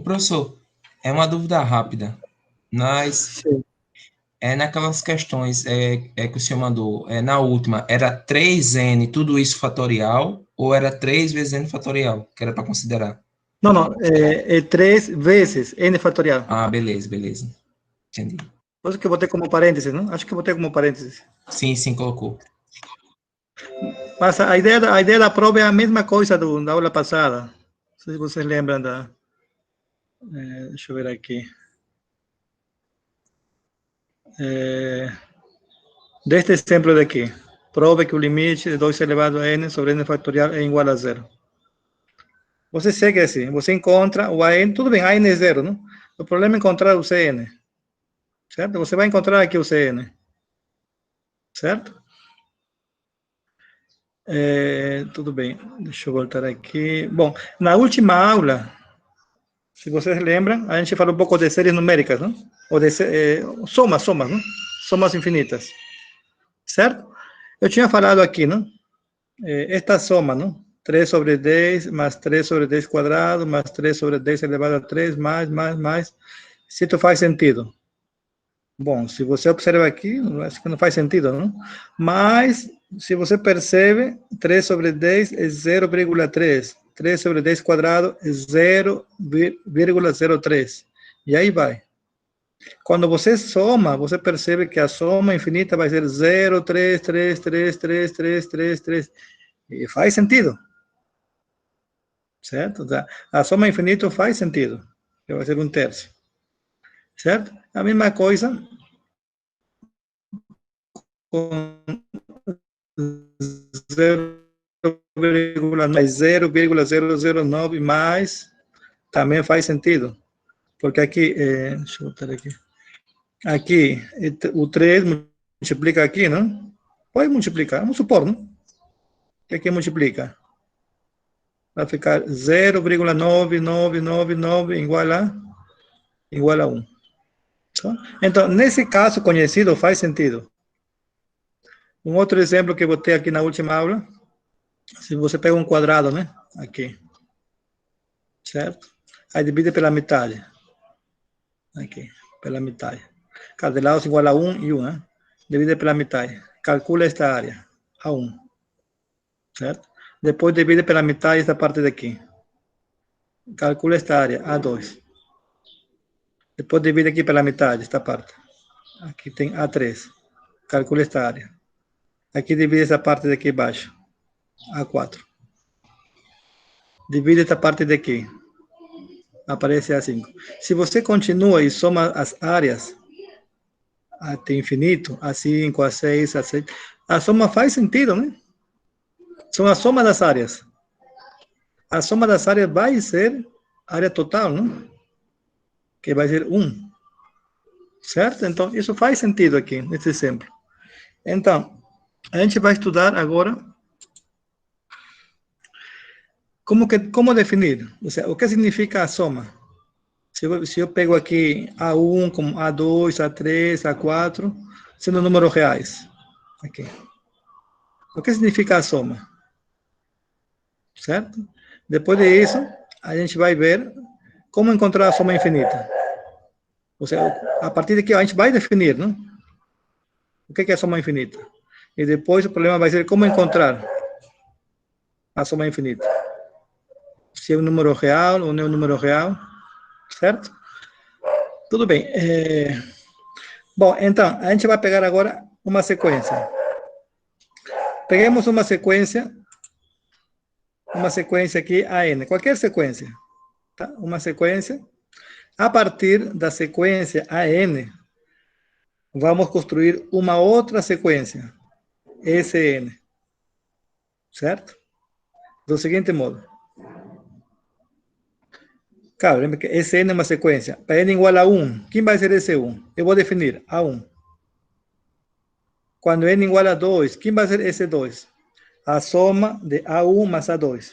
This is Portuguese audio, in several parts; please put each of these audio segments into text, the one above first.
professor, é uma dúvida rápida. Nas, Sim. naquelas questões que o senhor mandou, na última, era 3n, tudo isso fatorial, ou era 3 vezes n fatorial, que era para considerar? Não, é 3 vezes n fatorial. Ah, beleza, beleza. Entendi. Por isso que eu botei como parênteses, não? Acho que eu botei como parênteses. Sim, colocou. Mas a ideia da prova é a mesma coisa da aula passada. Não sei se vocês lembram da... deixa eu ver aqui. Deste exemplo daqui. Prove que o limite de 2 elevado a n sobre n fatorial é igual a zero. Você segue assim, você encontra o AN, tudo bem, AN é zero, não? O problema é encontrar o CN, certo? Você vai encontrar aqui o CN, certo? Tudo bem, deixa eu voltar aqui. Bom, na última aula, se vocês lembram, a gente falou um pouco de séries numéricas, não? Ou de somas, não? Somas infinitas, certo? Eu tinha falado aqui, não? Esta soma, não? 3 sobre 10 mais 3 sobre 10 quadrado mais 3 sobre 10 elevado a 3 mais. Se isso faz sentido. Bom, se você observa aqui, acho que não faz sentido, não? Mas, se você percebe, 3 sobre 10 é 0,3. 3 sobre 10 quadrado é 0,03. E aí vai. Quando você soma, você percebe que a soma infinita vai ser 0,3333333. E faz sentido. Certo? A soma infinita faz sentido. Que vai ser 1/3. Certo? A mesma coisa com 0,009 mais, também faz sentido. Porque aqui, deixa eu botar aqui. Aqui, o 3 multiplica aqui, não? Pode multiplicar, vamos supor, não? Que aqui multiplica. Vai ficar 0,9999 igual a 1. Então, nesse caso conhecido, faz sentido. Um outro exemplo que eu botei aqui na última aula, se você pega um quadrado, né? Aqui. Certo? Aí divide pela metade. Aqui, pela metade. Cada lado é igual a 1 e 1, né? Divide pela metade. Calcula esta área, a 1. Certo? Depois divide pela metade esta parte daqui. Calcula esta área, a 2. Depois divide aqui pela metade, esta parte. Aqui tem A3. Calcula esta área. Aqui divide essa parte daqui embaixo. A4. Divide esta parte daqui. Aparece A5. Se você continua e soma as áreas até infinito, A5, A6, A7, a soma faz sentido, né? São a soma das áreas. A soma das áreas vai ser área total, não? Que vai ser 1. Certo? Então, isso faz sentido aqui, nesse exemplo. Então, a gente vai estudar agora como definir, ou seja, o que significa a soma. Se eu pego aqui A1 como A2, A3, A4, sendo números reais. Aqui. O que significa a soma? Certo? Depois disso, a gente vai ver como encontrar a soma infinita. Ou seja, a partir daqui a gente vai definir, não? O que é a soma infinita? E depois o problema vai ser como encontrar a soma infinita. Se é um número real ou não é um número real, certo? Tudo bem. Bom, então, a gente vai pegar agora uma sequência. Peguemos uma sequência aqui, AN, qualquer sequência. Tá? Uma sequência. A partir da sequência AN, vamos construir uma outra sequência, SN. Certo? Do seguinte modo. Claro, lembra que SN é uma sequência. Para N igual a 1, quem vai ser esse 1? Eu vou definir A1. Quando N igual a 2, quem vai ser esse 2? A soma de A1 mais A2.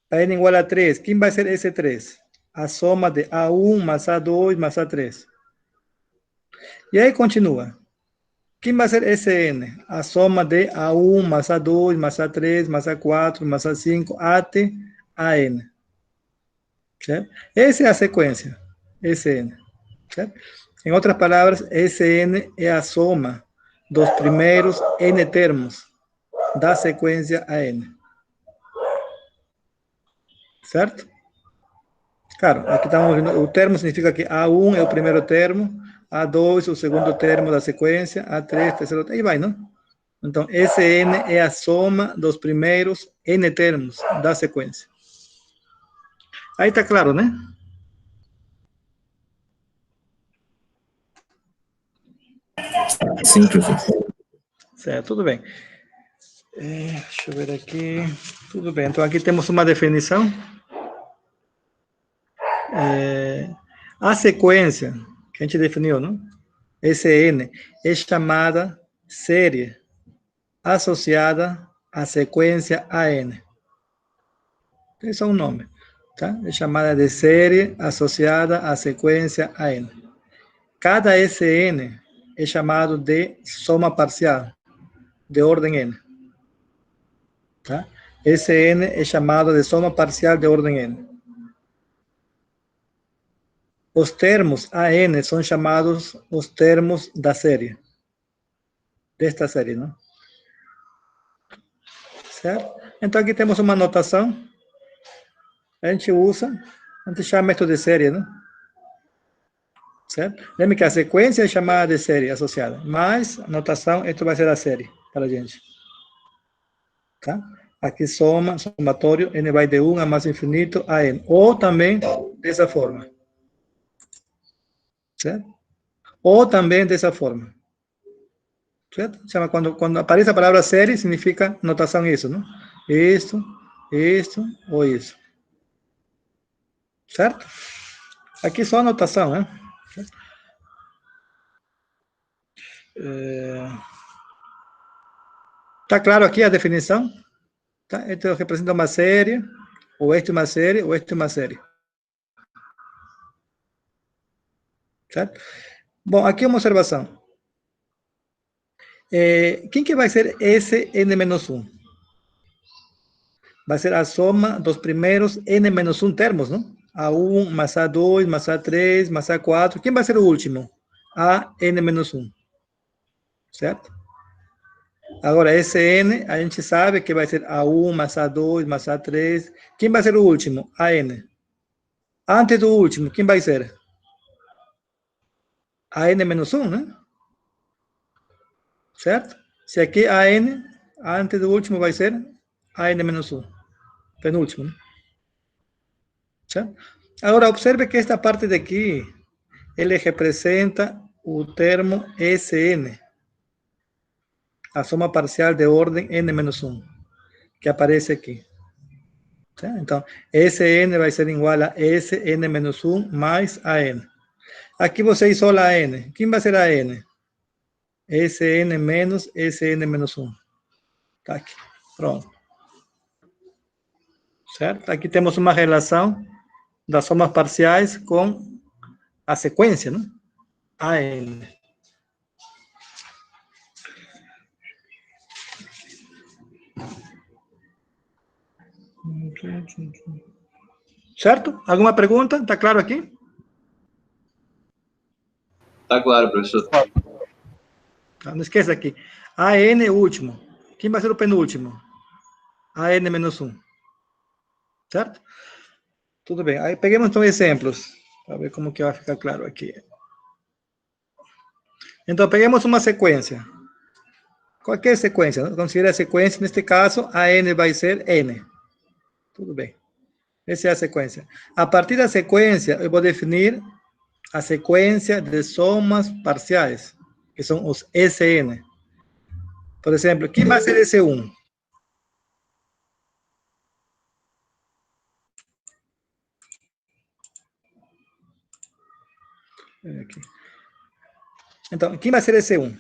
Para N igual a 3, quem vai ser esse 3? A soma de A1 mais A2 mais A3. E aí continua. Quem vai ser esse N? A soma de A1 mais A2 mais A3 mais A4 mais A5 até AN. certo? Essa é a sequência, Sn, certo? Em outras palavras, Sn é a soma dos primeiros n termos da sequência AN, certo? Claro, aqui estamos vendo, o termo significa que A1 é o primeiro termo, A2 o segundo termo da sequência, A3 terceiro, aí vai, não? Então, Sn é a soma dos primeiros n termos da sequência. Aí está claro, né? Sim, professor. Certo, tudo bem. Deixa eu ver aqui. Tudo bem, então aqui temos uma definição. A sequência que a gente definiu, não? Sn é chamada série associada à sequência AN. Esse é um nome, tá? É chamada de série associada à sequência AN. Cada Sn é chamado de soma parcial de ordem n, tá? Sn é chamado de soma parcial de ordem n. Os termos AN são chamados os termos da série, desta série, não? Certo? Então aqui temos uma notação. A gente usa, a gente chama isto de série, não? Certo? Lembre que a sequência é chamada de série associada, mas a notação, isto vai ser a série para a gente. Tá? Aqui soma, somatório, n vai de 1 a mais infinito a n. Ou também dessa forma. Certo? Ou também dessa forma. Certo? Chama, quando aparece a palavra série, significa notação isso, não? Isto ou isso. Certo? Aqui só a notação, né? Tá claro aqui a definição? Tá? Então, representa uma série, ou este uma série, ou este uma série. Certo? Bom, aqui uma observação. Quem que vai ser esse n-1? Vai ser a soma dos primeiros n-1 termos, não? A1 mais A2 mais A3 mais A4. Quem vai ser o último? A n-1. Certo? Agora, esse n, a gente sabe que vai ser A1 mais A2 mais A3. Quem vai ser o último? A n. Antes do último, quem vai ser? A n-1, né? Certo? Se aqui a n, antes do último vai ser a n-1. Penúltimo, né? Certo? Agora, observe que esta parte daqui, ele representa o termo Sn, a soma parcial de ordem n-1, que aparece aqui. Certo? Então, Sn vai ser igual a Sn-1 mais An. Aqui você isola a n. Quem vai ser a n? Sn menos Sn-1. Tá aqui. Pronto. Certo? Aqui temos uma relação das somas parciais com a sequência, né? AN. Certo? Alguma pergunta? Está claro aqui? Tá claro, professor. Não esqueça aqui. AN é o último. Quem vai ser o penúltimo? AN menos 1. Certo? Tudo bem. Aí peguemos então exemplos, para ver como que vai ficar claro aqui. Então, peguemos uma sequência. Qualquer sequência, né? Considere a sequência, neste caso, a n vai ser n. Tudo bem. Essa é a sequência. A partir da sequência, eu vou definir a sequência de somas parciais, que são os Sn. Por exemplo, quem vai ser S1? Aqui. Então, quem vai ser S1?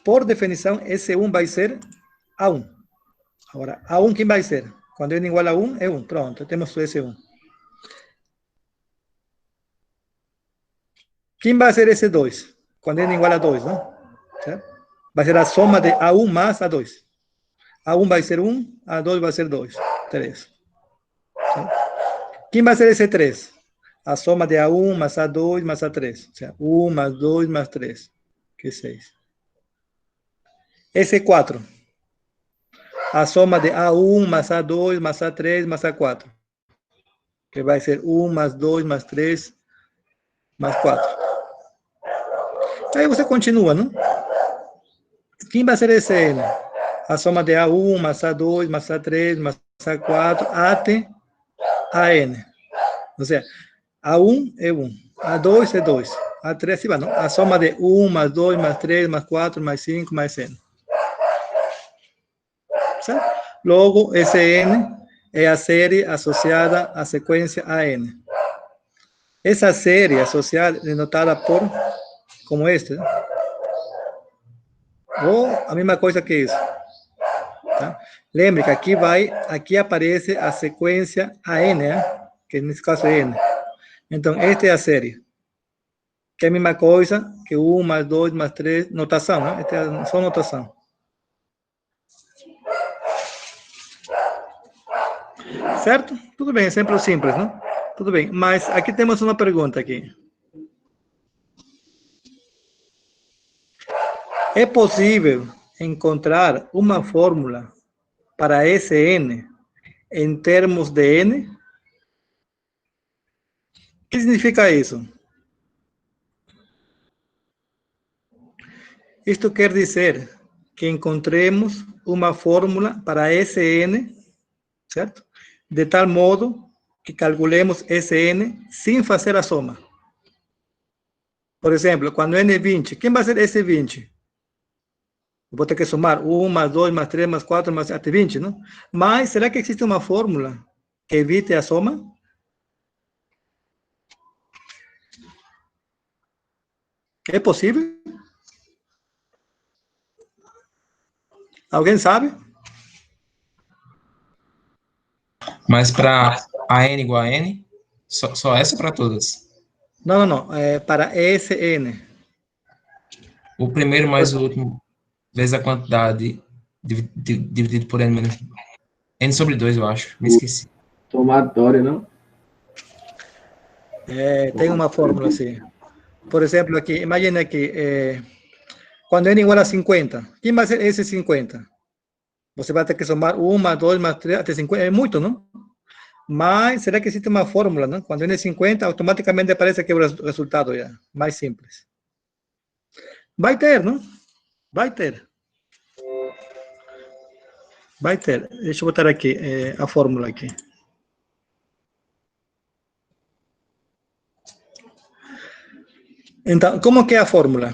Por definição, S1 vai ser A1. Agora, A1 quem vai ser? Quando n igual a 1, é 1. Pronto, temos o S1. Quem vai ser S2? Quando n igual a 2, não? Certo? Vai ser a soma de A1 mais A2. A1 vai ser 1, A2 vai ser 2. 3. Certo? ¿Quién va a ser ese 3? A soma de A1 más A2 más A3. O sea, 1 más 2 más 3, que es 6. Ese 4. A soma de A1 más A2 más A3 más A4. Que va a ser 1 más 2 más 3 más 4. Aí você continua, não? Quem vai ser esse N? A soma de A1 mais A2 mais A3 mais A4 até AN. Ou seja, A1 é 1, A2 é 2, A3 assim vai, não? A soma de 1 mais 2 mais 3 mais 4 mais 5 mais N. Certo? Logo, esse N é a série associada à sequência AN. Essa série associada é denotada por, como este, né? Ou a mesma coisa que isso. Tá? Lembre que aqui aparece a sequência AN, né? Que nesse caso é N. Então, esta é a série. Que é a mesma coisa que 1 mais 2 mais 3, notação, né? Esta é só notação. Certo? Tudo bem, exemplo simples, não? Tudo bem, mas aqui temos uma pergunta aqui. É possível encontrar uma fórmula para esse N em termos de N? O que significa isso? Isto quer dizer que encontremos uma fórmula para esse N, certo? De tal modo que calculemos esse N sem fazer a soma. Por exemplo, quando N é 20, quem vai ser esse 20? Vou ter que somar 1 mais 2 mais 3 mais 4 mais até 20, não? Mas será que existe uma fórmula que evite a soma? É possível? Alguém sabe? Mas para a N igual a N, só essa para todas? Não. É para esse N. O primeiro mais o último, vezes a quantidade dividido por N menos N sobre 2, eu acho. Me esqueci. Somatório, não? É, tem uma fórmula assim. Por exemplo, aqui, imagine que quando N igual a 50, quem vai ser esse 50? Você vai ter que somar 1 mais 2 mais 3 até 50. É muito, não? Mas será que existe uma fórmula, não? Quando N é 50, automaticamente aparece aqui o resultado já. Mais simples. Vai ter, não? Vai ter. Vai ter. Deixa eu botar aqui a fórmula aqui. Então, como que é a fórmula?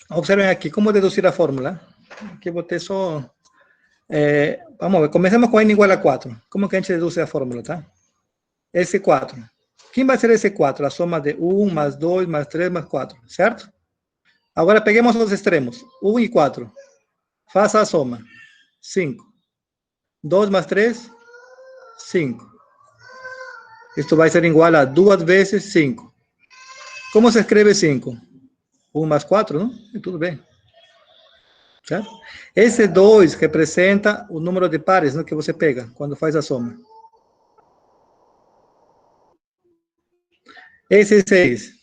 Observem aqui, como deduzir a fórmula. Aqui botei só... vamos ver, começamos com N igual a 4. Como que a gente deduz a fórmula, tá? Esse 4. Quem vai ser esse 4? A soma de 1 mais 2 mais 3 mais 4, certo? Agora peguemos os extremos, 1 e 4. Faça a soma. 5. 2 mais 3, 5. Isto vai ser igual a 2 vezes 5. Como se escreve 5? 1 mais 4, não? E tudo bem. Certo? Esse 2 representa o número de pares, né, que você pega quando faz a soma. Esse 6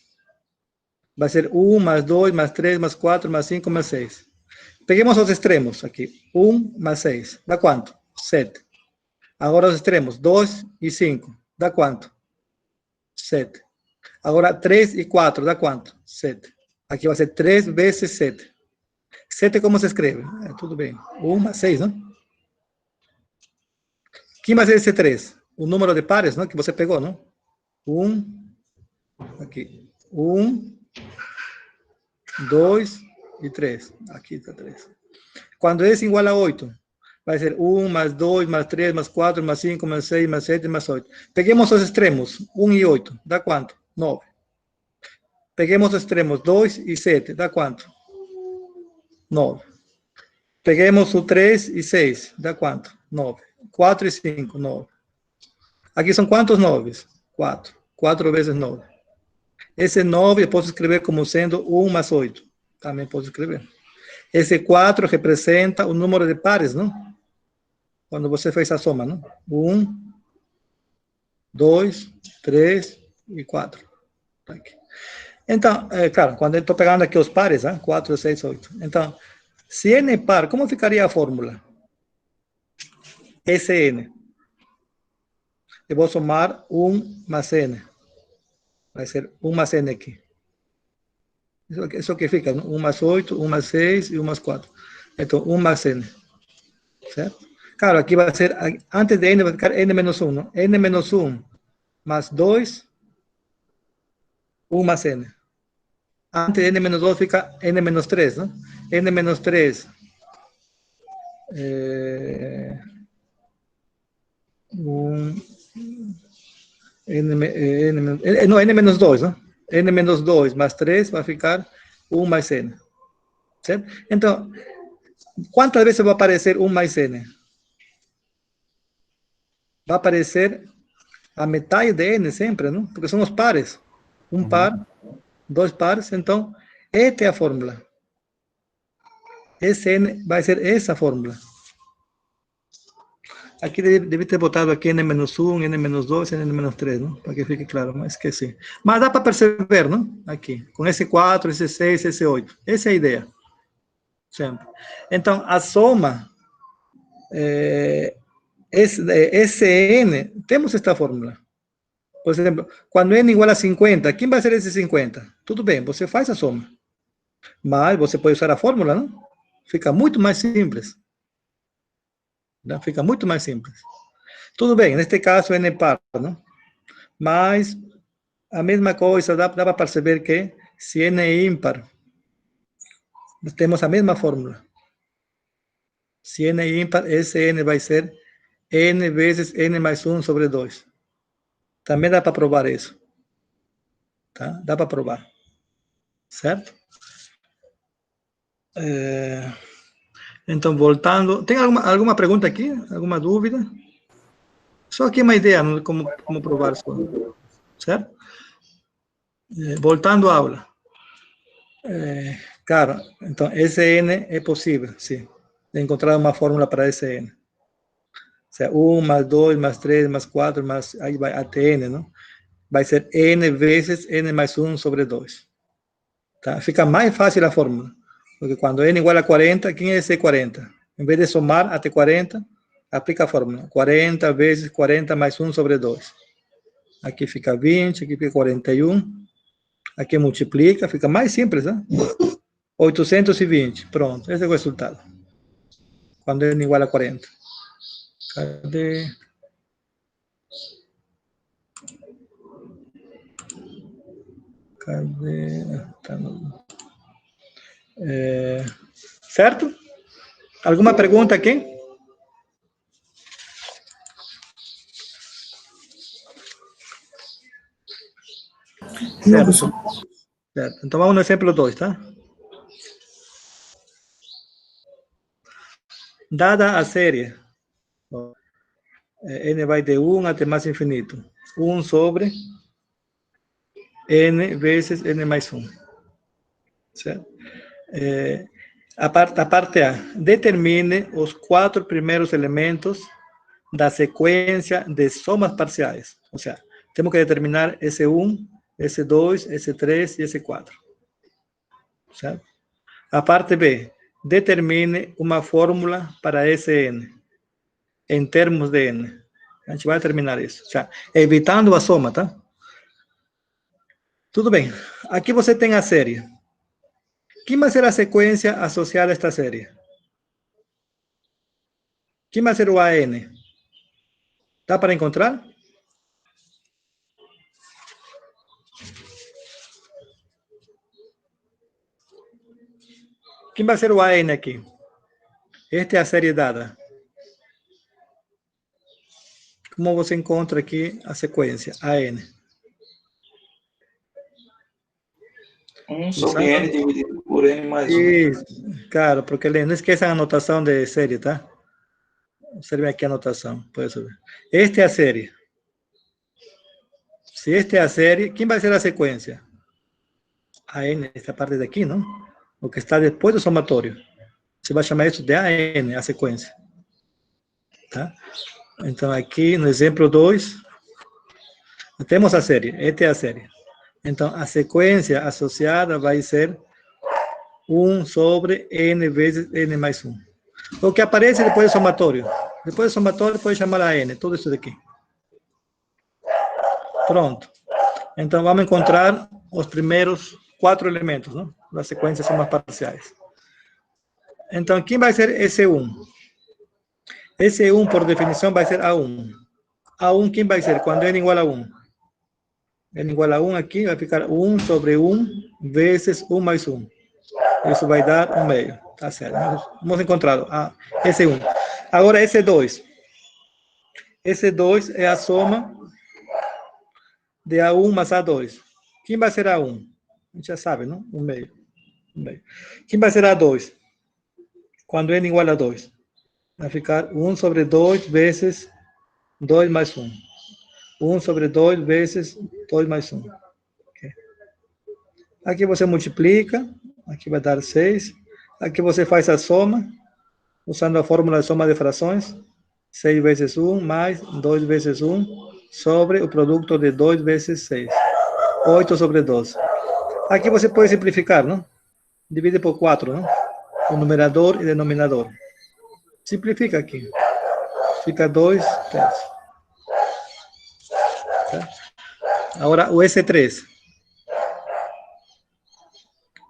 vai ser 1 mais 2 mais 3 mais 4 mais 5 mais 6. Peguemos os extremos aqui. 1 mais 6. Dá quanto? 7. Agora os extremos. 2 e 5. Dá quanto? 7. Agora 3 e 4. Dá quanto? 7. Aqui vai ser 3 vezes 7. 7 como se escreve? Tudo bem. 1 mais 6, não? Quem vai ser esse 3? O número de pares, não? Que você pegou, não? 1. Aqui. 1. 2 e 3. Aqui está 3. Quando é igual a 8, vai ser 1 mais 2 mais 3 mais 4 mais 5 mais 6 mais 7 mais 8. Peguemos os extremos. 1 e 8. Dá quanto? 9. Peguemos os extremos. 2 e 7. Dá quanto? 9. Peguemos o 3 e 6. Dá quanto? 9. 4 e 5. 9. Aqui são quantos 9? 4. 4 vezes 9. Esse 9 eu posso escrever como sendo 1 mais 8. Também posso escrever. Esse 4 representa o número de pares, não? Quando você fez a soma, não? 1, 2, 3 e 4. Aqui. Então, claro, quando eu estou pegando aqui os pares, 4, 6, 8. Então, se n é par, como ficaria a fórmula? Sn. Eu vou somar 1 mais n. Vai ser 1 mais n aqui. Isso que fica, 1 mais 8, 1 mais 6 e 1 mais 4. Então, 1 mais n. Certo? Claro, aqui vai ser, antes de n vai ficar n menos 1, não? N menos 1 mais 2, 1 mais n. Antes de n menos 2 fica n menos 3, ¿no? N menos 3. N menos 2, ¿no? N menos 2 más 3 va a ficar 1 más n. ¿Certo? Entonces, ¿cuántas veces va a aparecer 1 más n? Va a aparecer a metade de n siempre, ¿no? Porque son los pares. Un par, dos pares. Entonces, esta es la fórmula. Sn va a ser esa fórmula. Aqui deve ter botado aqui n-1, n-2, n-3, não? Para que fique claro, mas esqueci. Mas dá para perceber, não? Aqui, com esse 4, esse 6, esse 8. Essa é a ideia. Sempre. Então, a soma, Sn, temos esta fórmula. Por exemplo, quando n igual a 50, quem vai ser esse 50? Tudo bem, você faz a soma. Mas você pode usar a fórmula, não? Fica muito mais simples. Fica muito mais simples. Tudo bem, neste caso n é par, não? Mas a mesma coisa, dá para perceber que se n é ímpar, temos a mesma fórmula. Se n é ímpar, Sn vai ser n vezes n mais 1 sobre 2. Também dá para provar isso. Tá? Dá para provar. Certo? Então, voltando. Tem alguma pergunta aqui? Alguma dúvida? Só aqui uma ideia, como provar isso. Certo? Voltando à aula. Cara, então, Sn é possível, sim. De encontrar uma fórmula para Sn. O seja, 1 mais 2 mais 3 mais 4, mais, aí vai até n, não? Vai ser n vezes n mais 1 sobre 2. Tá? Fica mais fácil a fórmula. Porque quando n igual a 40, quem é esse 40? Em vez de somar até 40, aplica a fórmula. 40 vezes 40 mais 1 sobre 2. Aqui fica 20, aqui fica 41. Aqui multiplica, fica mais simples, né? 820. Pronto, esse é o resultado. Quando n igual a 40. Cadê? Tá no... certo? Alguma pergunta aqui? Certo. Certo. Então vamos no exemplo 2, tá? Dada a série, n vai de 1 até mais infinito. 1 sobre n vezes n mais 1. Certo? A parte A. Determine os 4 primeiros elementos da sequência de somas parciais. Ou seja, temos que determinar esse 1, esse 2, esse 3 e esse 4. Certo? A parte B. Determine uma fórmula para Sn, em termos de n. A gente vai terminar isso. Ou seja, evitando a soma, tá? Tudo bem. Aqui você tem a série. Quem vai ser a sequência associada a esta série? Quem vai ser o AN? Dá para encontrar? Quem vai ser o AN aqui? Esta é a série dada. Como você encontra aqui a sequência? AN. 1 sobre n dividido por n mais 1. Isso, claro, porque não esqueçam a anotação de série, tá? Observe aqui a anotação, pode saber. Esta é a série. Se esta é a série, quem vai ser a sequência? AN, esta parte daqui, não? O que está depois do somatório. Você vai chamar isso de AN, a sequência. Tá? Então, aqui no exemplo 2, Temos a série, esta é a série. Então, a sequência associada vai ser 1 sobre n vezes n mais 1. O que aparece depois do somatório. Depois do somatório, pode chamar a n, tudo isso daqui. Pronto. Então, vamos encontrar os primeiros 4 elementos, não? Das sequências somas parciais. Então, quem vai ser esse 1? Esse 1, por definição, vai ser A1. A1, quem vai ser? Quando n igual a 1. N igual a 1 aqui, vai ficar 1 sobre 1 vezes 1 mais 1. Isso vai dar 1 meio. Tá certo. Vamos encontrar esse 1. Agora, esse 2. Esse 2 é a soma de A1 mais A2. Quem vai ser A1? A gente já sabe, não? 1 meio. 1 meio. Quem vai ser A2? Quando n igual a 2. Vai ficar 1 sobre 2 vezes 2 mais 1. 1 sobre 2 vezes 2 mais 1. Okay. Aqui você multiplica. Aqui vai dar 6. Aqui você faz a soma, usando a fórmula de soma de frações. 6 vezes 1 mais 2 vezes 1 sobre o produto de 2 vezes 6. 8 sobre 12. Aqui você pode simplificar, não? Divide por 4, não? O numerador e o denominador. Simplifica aqui. Fica 2 terços. Tá? Agora, o S3.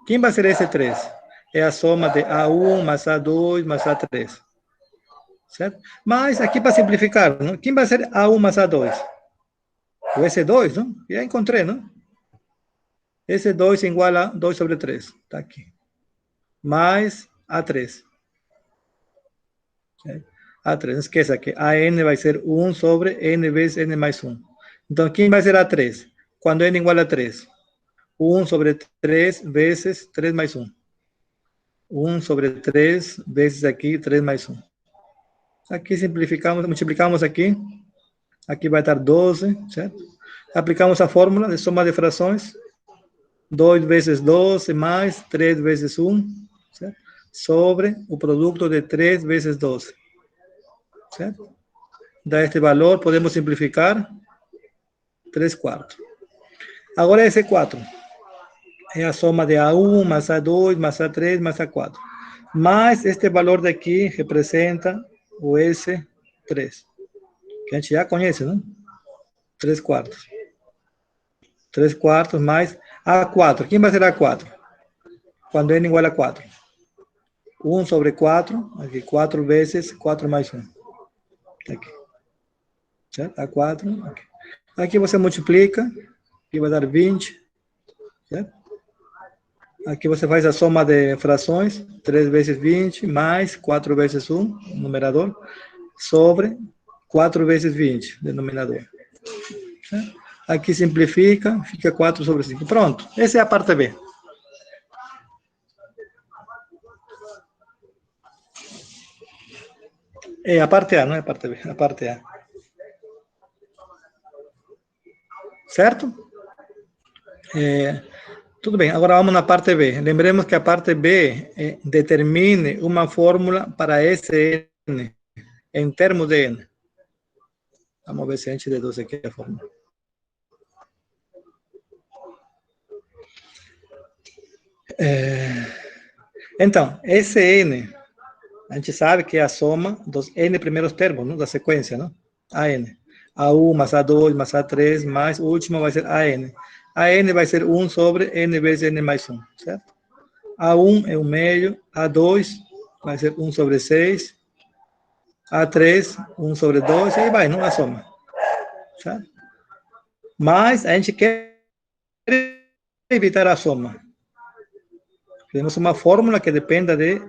Quem vai ser S3? É a soma de A1 mais A2 mais A3. Certo? Mas, aqui para simplificar, não? Quem vai ser A1 mais A2? O S2, não? Já encontrei, não? S2 igual a 2 sobre 3. Está aqui. Mais A3. A3, não esqueça que AN vai ser 1 sobre N vezes N mais 1. Então, quem vai ser A3? Quando N igual a 3. 1 sobre 3 vezes 3 mais 1. 1 sobre 3 vezes aqui 3 mais 1. Aqui simplificamos, multiplicamos aqui. Aqui vai dar 12, certo? Aplicamos a fórmula de soma de frações. 2 vezes 12 mais 3 vezes 1, certo? Sobre o produto de 3 vezes 12. Certo? Dá este valor, podemos simplificar. 3 quartos. Agora esse 4. É a soma de A1 mais A2 mais A3 mais A4. Mas este valor daqui representa o S3. Que a gente já conhece, não? 3 quartos. 3 quartos mais A4. Quem vai ser A4? Quando n igual a 4. 1 sobre 4. Aqui, 4 vezes 4 mais 1. Aqui. Certo? A4. Aqui. Aqui você multiplica. Aqui vai dar 20. Certo? Aqui você faz a soma de frações. 3 vezes 20 mais 4 vezes 1, numerador, sobre 4 vezes 20, denominador. Certo? Aqui simplifica, fica 4 sobre 5. Pronto, essa é a parte B. É a parte A, não é a parte B, a parte A. Certo? Tudo bem, agora vamos na parte B. Lembremos que a parte B determine uma fórmula para Sn em termos de N. Vamos ver se a gente deduz aqui a fórmula. Então, Sn, a gente sabe que é a soma dos N primeiros termos, não? Da sequência, não? AN. A1 mais A2 mais A3 mais o último vai ser AN. AN vai ser 1 sobre N vezes N mais 1, certo? A1 é 1 meio, A2 vai ser 1 sobre 6, A3, 1 sobre 2, e aí vai, não? A soma. Certo? Mas a gente quer evitar a soma. Temos uma fórmula que dependa de,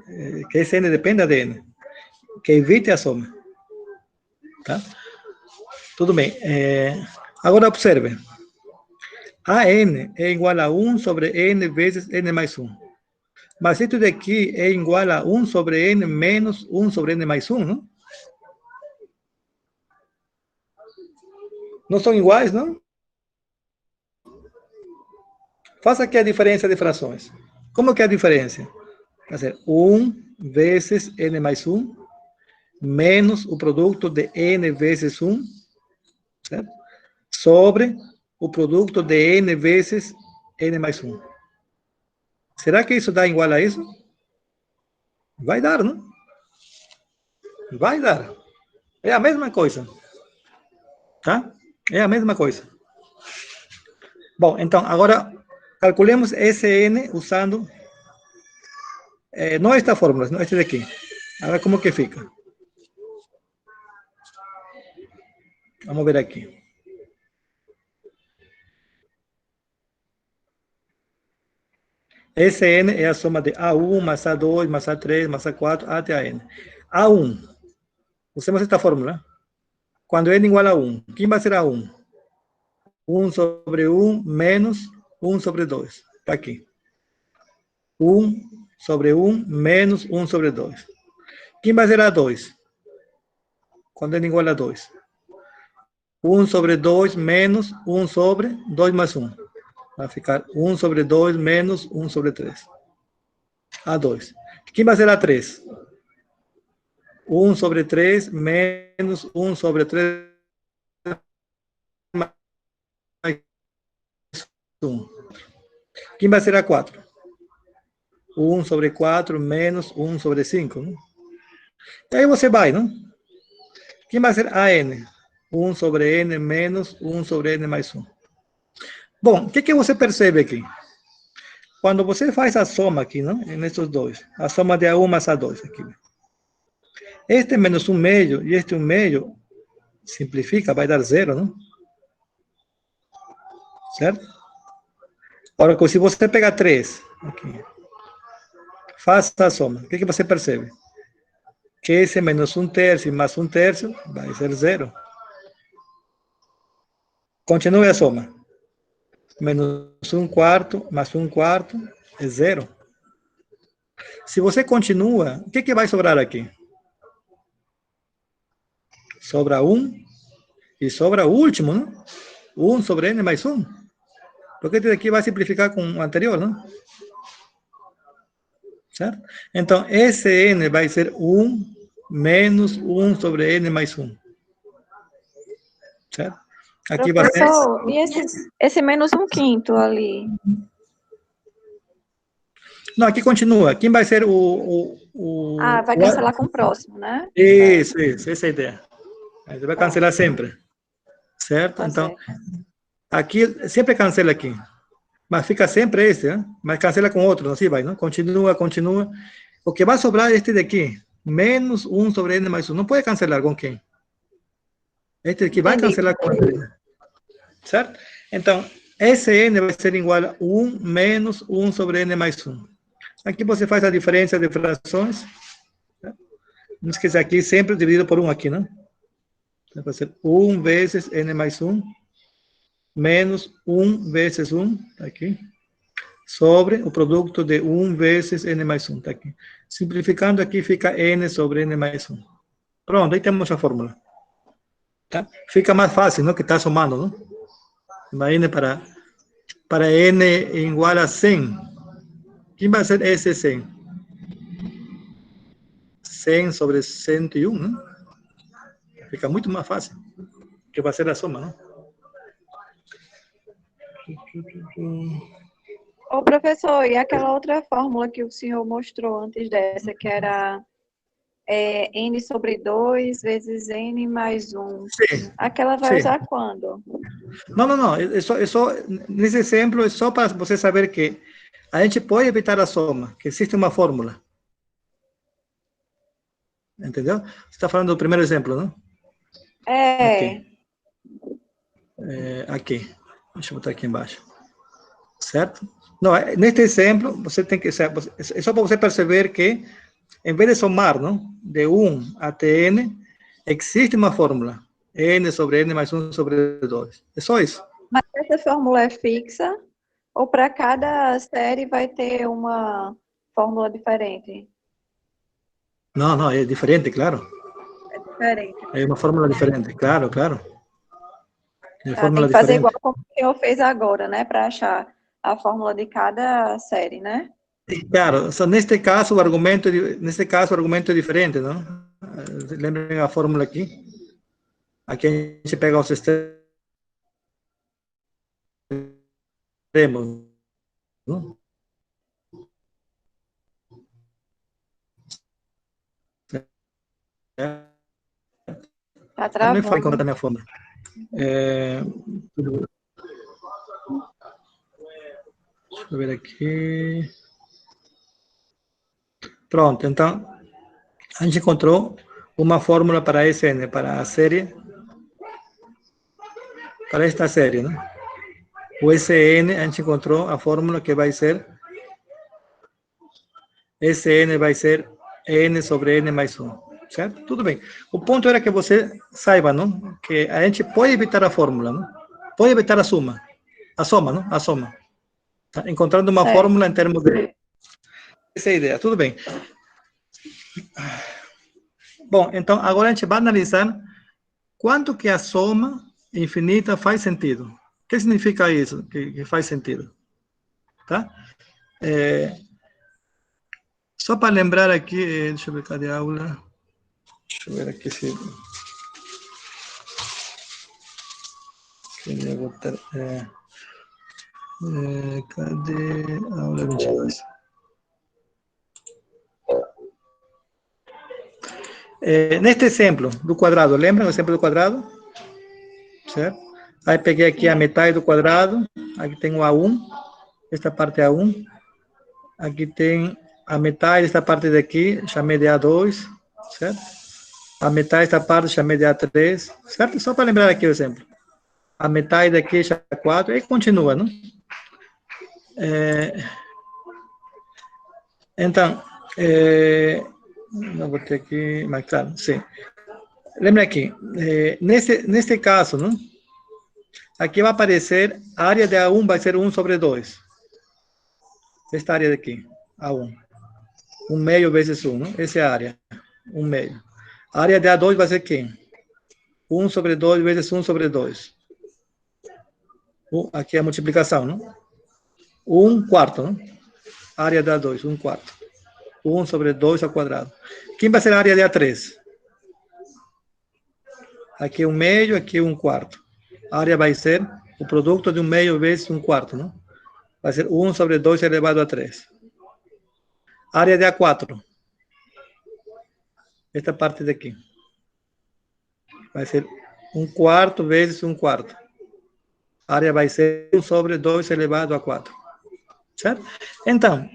que Sn dependa de N, que evite a soma. Tá? Tudo bem. Agora observe. AN é igual a 1 sobre N vezes N mais 1. Mas isso daqui é igual a 1 sobre N menos 1 sobre N mais 1, não? Não são iguais, não? Faça aqui a diferença de frações. Como que é a diferença? Vai ser 1 vezes N mais 1 menos o produto de N vezes 1, certo? sobre o produto de n vezes n mais 1. Será que isso dá igual a isso? Vai dar, não? Vai dar. É a mesma coisa. Tá? É a mesma coisa. Bom, então, agora calculemos Sn usando não esta fórmula, não este daqui. Agora, como que fica? Vamos ver aqui. Sn é a soma de A1 mais A2 mais A3 mais A4 até a N. A1. Usemos esta fórmula. Quando n igual a 1, quem vai ser A1? 1 sobre 1 menos 1 sobre 2. Está aqui. 1 sobre 1 menos 1 sobre 2. Quem vai ser A2? Quando n igual a 2. 1 sobre 2 menos 1 sobre 2 mais 1. Vai ficar 1 sobre 2 menos 1 sobre 3. A2. Quem vai ser A3? 1 sobre 3 menos 1 sobre 3 mais 1. Quem vai ser A4? 1 sobre 4 menos 1 sobre 5. Não? E aí você vai, não? Quem vai ser AN? 1 sobre N menos 1 sobre N mais 1. Bom, o que você percebe aqui? Quando você faz a soma aqui, não? Nesses dois. A soma de A1 mais A2 aqui. Este menos 1 meio e este 1 meio simplifica, vai dar 0, não? Certo? Agora, se você pegar 3, aqui, faça a soma. O que você percebe? Que esse menos 1 terço mais 1 terço vai ser 0. Continue a soma. Menos 1 quarto mais 1 quarto é 0. Se você continua, o que vai sobrar aqui? Sobra 1 e sobra o último, não? 1 sobre n mais 1. Porque este daqui vai simplificar com o anterior, não? Certo? Então, esse n vai ser 1 menos 1 sobre n mais 1. Certo? Aqui vai ser... Professor, e esse menos 1/5 ali? Não, aqui continua. Quem vai ser vai cancelar com o próximo, né? Isso, essa é a ideia. Você vai cancelar sempre. Certo? Tá então, certo. aqui, sempre cancela aqui. Mas fica sempre esse, né? Mas cancela com outro, assim vai, não? Continua, continua. O que vai sobrar é este daqui. Menos 1 sobre n mais 1. Não pode cancelar com quem? Este aqui vai cancelar com ele. Certo? Então, esse n vai ser igual a 1 menos 1 sobre n mais 1. Aqui você faz a diferença de frações. Não esqueça aqui, sempre dividido por 1 aqui, né? Então, vai ser 1 vezes n mais 1, menos 1 vezes 1, tá aqui, sobre o produto de 1 vezes n mais 1, tá aqui. Simplificando aqui, fica n sobre n mais 1. Pronto, aí temos a fórmula. Tá? Fica mais fácil, não? Que está somando, não? Imagine para n igual a 100. Quem vai ser esse 100? 100 sobre 101, né? Fica muito mais fácil. Que vai ser a soma, não? Ô, professor, e aquela outra fórmula que o senhor mostrou antes dessa, que era n sobre 2 vezes n mais 1. Sim. Aquela vai Sim. usar quando? Não. Nesse exemplo, é só para você saber que a gente pode evitar a soma, que existe uma fórmula. Entendeu? Você está falando do primeiro exemplo, não? Aqui. Deixa eu botar aqui embaixo. Certo? Não, neste exemplo, você tem que... É só para você perceber que, em vez de somar, não? De 1 até n, existe uma fórmula. N sobre n mais 1 sobre 2. É só isso. Mas essa fórmula é fixa? Ou para cada série vai ter uma fórmula diferente? Não, é diferente, claro. É diferente. É uma fórmula diferente, claro. É fórmula tem que fazer diferente. igual como o senhor fez agora, né? Para achar a fórmula de cada série, né? Claro, só neste caso o argumento é diferente, não? Lembrem a fórmula aqui. Aqui a gente pega os extremos extremos, ¿no? Tá Não me fala enquanto travando. tá minha fome. Deixa eu ver aqui. Pronto, então a gente encontrou uma fórmula para SN, para a série, para esta série, né? O SN, a gente encontrou a fórmula que vai ser, SN vai ser N sobre N mais 1, certo? Tudo bem. O ponto era que você saiba, não? Que a gente pode evitar a fórmula, não? Pode evitar a soma, não? A soma. Tá? Encontrando uma Certo. fórmula em termos de... Essa é a ideia, tudo bem. Bom, então agora a gente vai analisar quanto que a soma infinita faz sentido. O que significa isso, que faz sentido? Tá? Só para lembrar aqui, deixa eu ver, cadê a aula? Deixa eu ver aqui se... Queria botar... cadê a aula 22? Neste exemplo do quadrado, lembram o exemplo do quadrado? Certo? Aí peguei aqui a metade do quadrado, aqui tem o A1, esta parte é A1, aqui tem a metade desta parte daqui, chamei de A2, certo? A metade desta parte chamei de A3, certo? Só para lembrar aqui o exemplo. A metade daqui já é 4, e continua, não? Então, não vou ter aqui, mas claro, sim. Lembra aqui, neste caso, não? Aqui vai aparecer, a área de A1 vai ser 1 sobre 2. Esta área daqui, A1. 1 meio vezes 1, não? Essa é a área, 1 meio. A área de A2 vai ser quem? 1 sobre 2 vezes 1 sobre 2. Aqui é a multiplicação, não? 1 quarto, não? Área de A2, 1 quarto. 1 sobre 2 ao quadrado. Quem vai ser a área de A3? Aqui 1 meio, aqui 1 quarto. A área vai ser o produto de 1 meio vezes 1 quarto, não? Vai ser 1 sobre 2 elevado a 3. Área de A4. Esta parte daqui. Vai ser 1 quarto vezes 1 quarto. A área vai ser 1 sobre 2 elevado a 4. Certo? Então,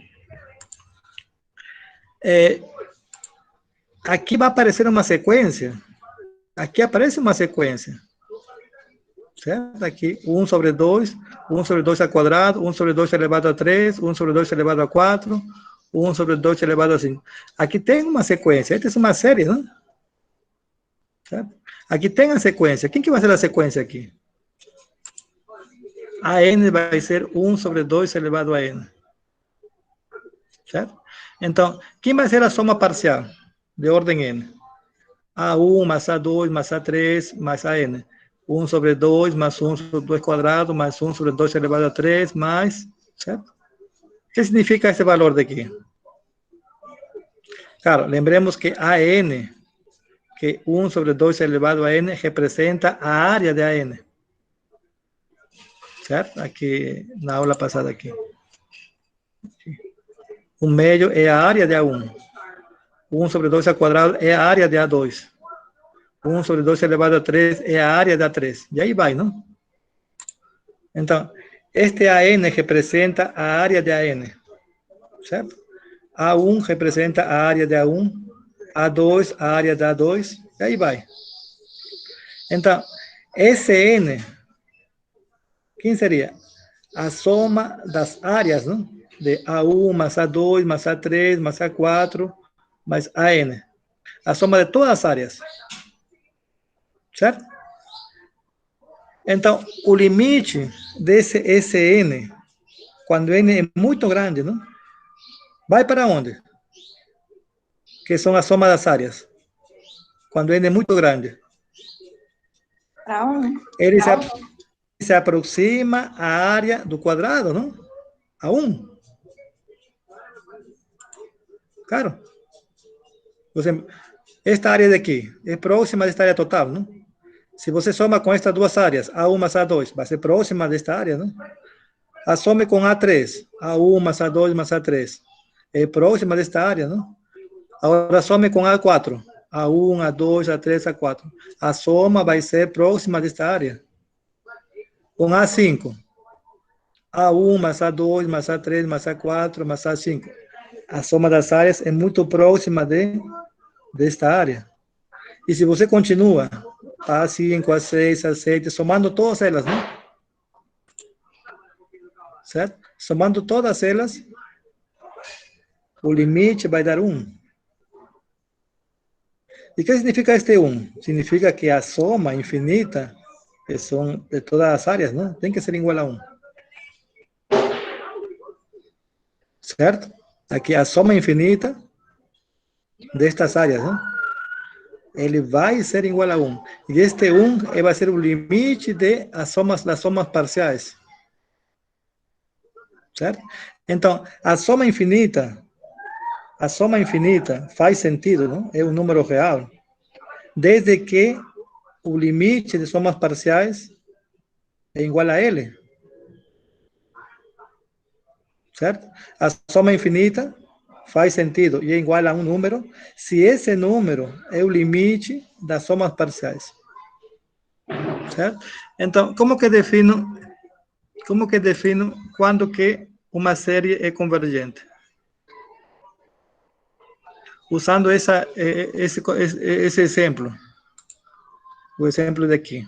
aqui vai aparecer uma sequência. Aqui aparece uma sequência. Certo? Aqui, 1 sobre 2, 1 sobre 2 ao quadrado, 1 sobre 2 elevado a 3, 1 sobre 2 elevado a 4, 1 sobre 2 elevado a 5. Aqui tem uma sequência. Esta é uma série, não? Certo? Aqui tem a sequência. Quem que vai ser a sequência aqui? A n vai ser 1 sobre 2 elevado a n. Certo? Então, quem vai ser a soma parcial de ordem n? A1 mais A2 mais A3 mais AN. 1 sobre 2 mais 1 sobre 2 quadrado mais 1 sobre 2 elevado a 3 mais... Certo? O que significa esse valor daqui? Claro, lembremos que AN, que 1 sobre 2 elevado a n, representa a área de AN. Certo? Aqui, na aula passada aqui. O meio é a área de A1. 1 sobre 2 ao quadrado é a área de A2. 1 sobre 2 elevado a 3 é a área de A3. E aí vai, não? Então, este AN representa a área de AN. Certo? A1 representa a área de A1. A2, a área de A2. E aí vai. Então, SN, quem seria? A soma das áreas, não? De A1 mais A2 mais A3 mais A4 mais AN. A soma de todas as áreas. Certo? Então, o limite desse SN, quando N é muito grande, não? Vai para onde? Que são a soma das áreas. Quando N é muito grande. Para 1. Ele se aproxima à área do quadrado, não? A 1. Claro. Esta área daqui é próxima desta área total, não? Se você soma com estas duas áreas, A1 mais A2, vai ser próxima desta área, não? Asome com A3. A1 mais A2 mais A3. É próxima desta área, não? Agora some com A4. A1, A2, A3, A4. A soma vai ser próxima desta área. Com A5. A1 mais A2 mais A3 mais A4 mais A5. A soma das áreas é muito próxima desta área. E se você continua, A5, A6, A7, somando todas elas, né? Certo? Somando todas elas, o limite vai dar 1. E o que significa este 1? Significa que a soma infinita, que são de todas as áreas, não? Tem que ser igual a 1. Certo? Aqui a soma infinita destas áreas, não? Ele vai ser igual a 1. E este 1 vai ser o limite das somas parciais. Certo? Então, a soma infinita faz sentido, não? É um número real, desde que o limite de somas parciais é igual a L. Certo? A soma infinita faz sentido e é igual a um número se esse número é o limite das somas parciais. Certo? Então, como que defino quando que uma série é convergente? Usando esse exemplo. O exemplo daqui.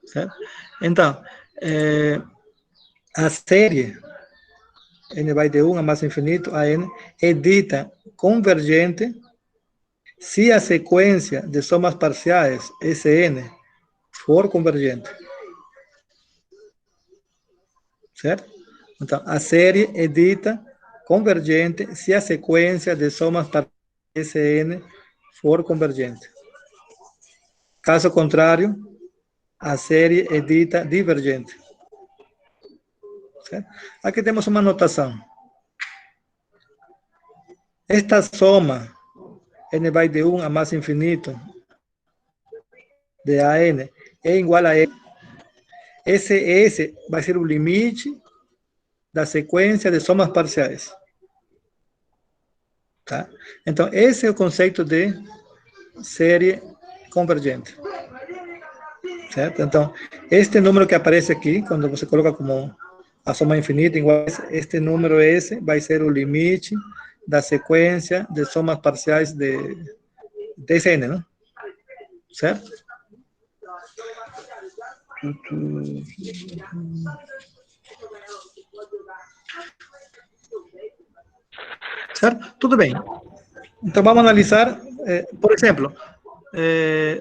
Certo? Então, a série n vai de 1 a mais infinito a n é dita convergente se a sequência de somas parciais Sn for convergente. Certo? Então, a série é dita convergente se a sequência de somas parciais Sn for convergente. Caso contrário, a série é dita divergente. Certo? Aqui temos uma notação. Esta soma, n vai de 1 a mais infinito, de an, é igual a n. Esse vai ser o limite da sequência de somas parciais. Tá? Então, esse é o conceito de série convergente. Certo? Então, este número que aparece aqui, quando você coloca como a soma infinita, igual a este número S, vai ser o limite da sequência de somas parciais de Sn, não? Certo? Certo? Tudo bem. Então, vamos analisar, por exemplo,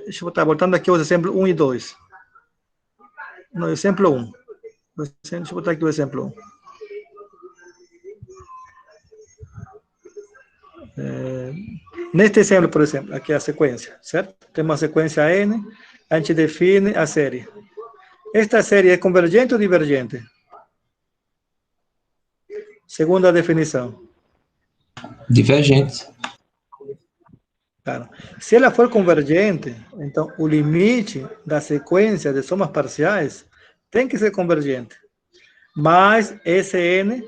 deixa eu estar voltando aqui aos exemplos 1 e 2. No exemplo 1. Deixa eu botar aqui o exemplo 1. Neste exemplo, por exemplo, aqui é a sequência, certo? Temos a sequência N, a gente define a série. Esta série é convergente ou divergente? Segundo a definição. Divergente. Claro. Se ela for convergente, então o limite da sequência de somas parciais tem que ser convergente. Mas Sn,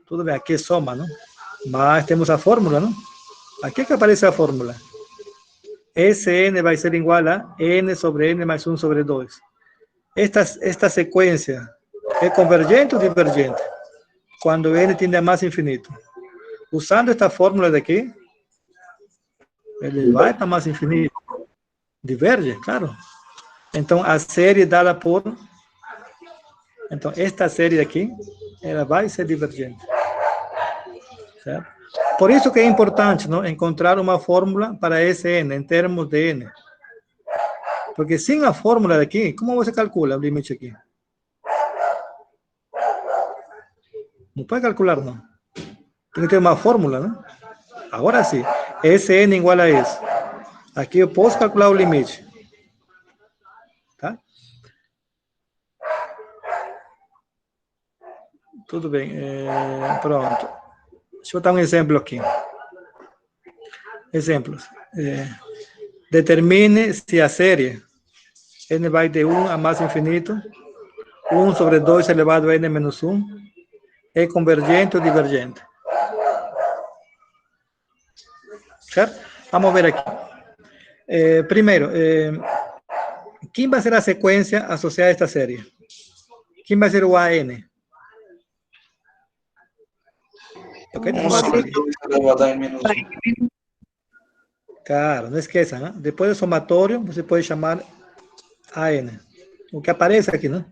tudo bem, aqui é soma, não? Mas temos a fórmula, não? Aqui que aparece a fórmula. Sn vai ser igual a n sobre n mais 1 sobre 2. Esta sequência é convergente ou divergente? Quando n tende a mais infinito. Usando esta fórmula daqui, ele vai para mais infinito. Diverge, claro. Então, a série dada por... Então, esta série aqui, ela vai ser divergente. Certo? Por isso que é importante, não, encontrar uma fórmula para Sn, em termos de n. Porque sem a fórmula daqui, como você calcula o limite aqui? Não pode calcular, não. Tem que ter uma fórmula, não? Agora sim. Sn igual a S. Aqui eu posso calcular o limite. Tá? Tudo bem. Pronto. Deixa eu dar um exemplo aqui. Exemplos. Determine se a série n vai de 1 a mais infinito 1 sobre 2 elevado a n menos 1 é convergente ou divergente? Certo? Vamos ver aqui. Primeiro, quem vai ser a sequência associada a esta série? Quem vai ser o AN? Ok? Vamos aqui. Elevado a n menos 1. Claro, não esqueça, né? Depois do somatório, você pode chamar AN. O que aparece aqui, né?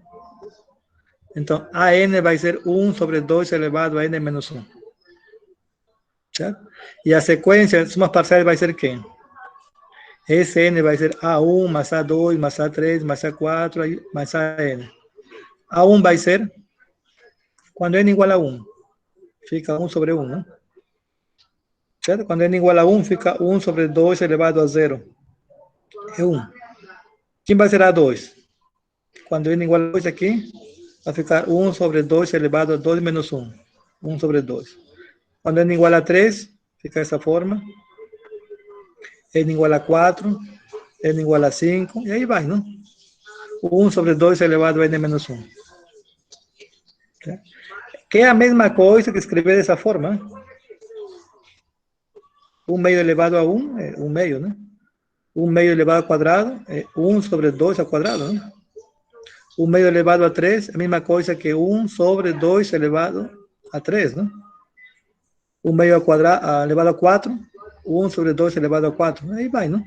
Então, AN vai ser 1 sobre 2 elevado a n menos 1. Certo? E a sequência de sumas parciais vai ser quem? Sn vai ser A1 mais A2 mais A3 mais A4 mais AN. A1 vai ser quando n igual a 1. Fica 1 sobre 1, né? Certo? Quando n igual a 1, fica 1 sobre 2 elevado a 0. É 1. Quem vai ser A2? Quando n igual a 2 aqui, vai ficar 1 sobre 2 elevado a 2 menos 1. 1 sobre 2. Quando n igual a 3, fica dessa forma. N igual a 4, n igual a 5, e aí vai, não? 1 sobre 2 elevado a n menos 1. Que é a mesma coisa que escrever dessa forma. 1 meio elevado a 1 é 1 meio, né? 1 meio elevado ao quadrado é 1 sobre 2 ao quadrado, né? 1 meio elevado a 3 é a mesma coisa que 1 sobre 2 elevado a 3, né? 1 meio ao quadrado, elevado a 4, 1 sobre 2 elevado a 4. Aí vai, não?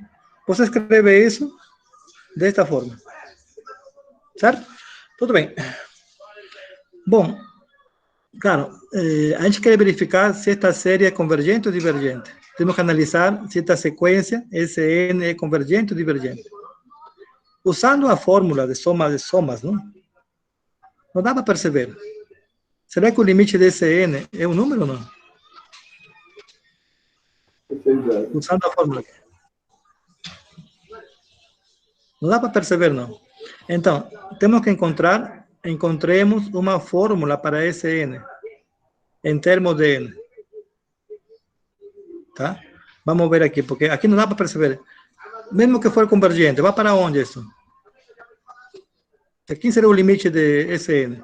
Você escreve isso desta forma. Certo? Tudo bem. Bom, claro, a gente quer verificar se esta série é convergente ou divergente. Temos que analisar se esta sequência Sn é convergente ou divergente. Usando a fórmula de somas, não dá para perceber. Será que o limite de Sn é um número ou não? Usando a fórmula. Não dá para perceber, não. Então, temos que encontremos uma fórmula para Sn, em termos de n. Tá? Vamos ver aqui, porque aqui não dá para perceber. Mesmo que for convergente, vai para onde isso? Quem será o limite de Sn?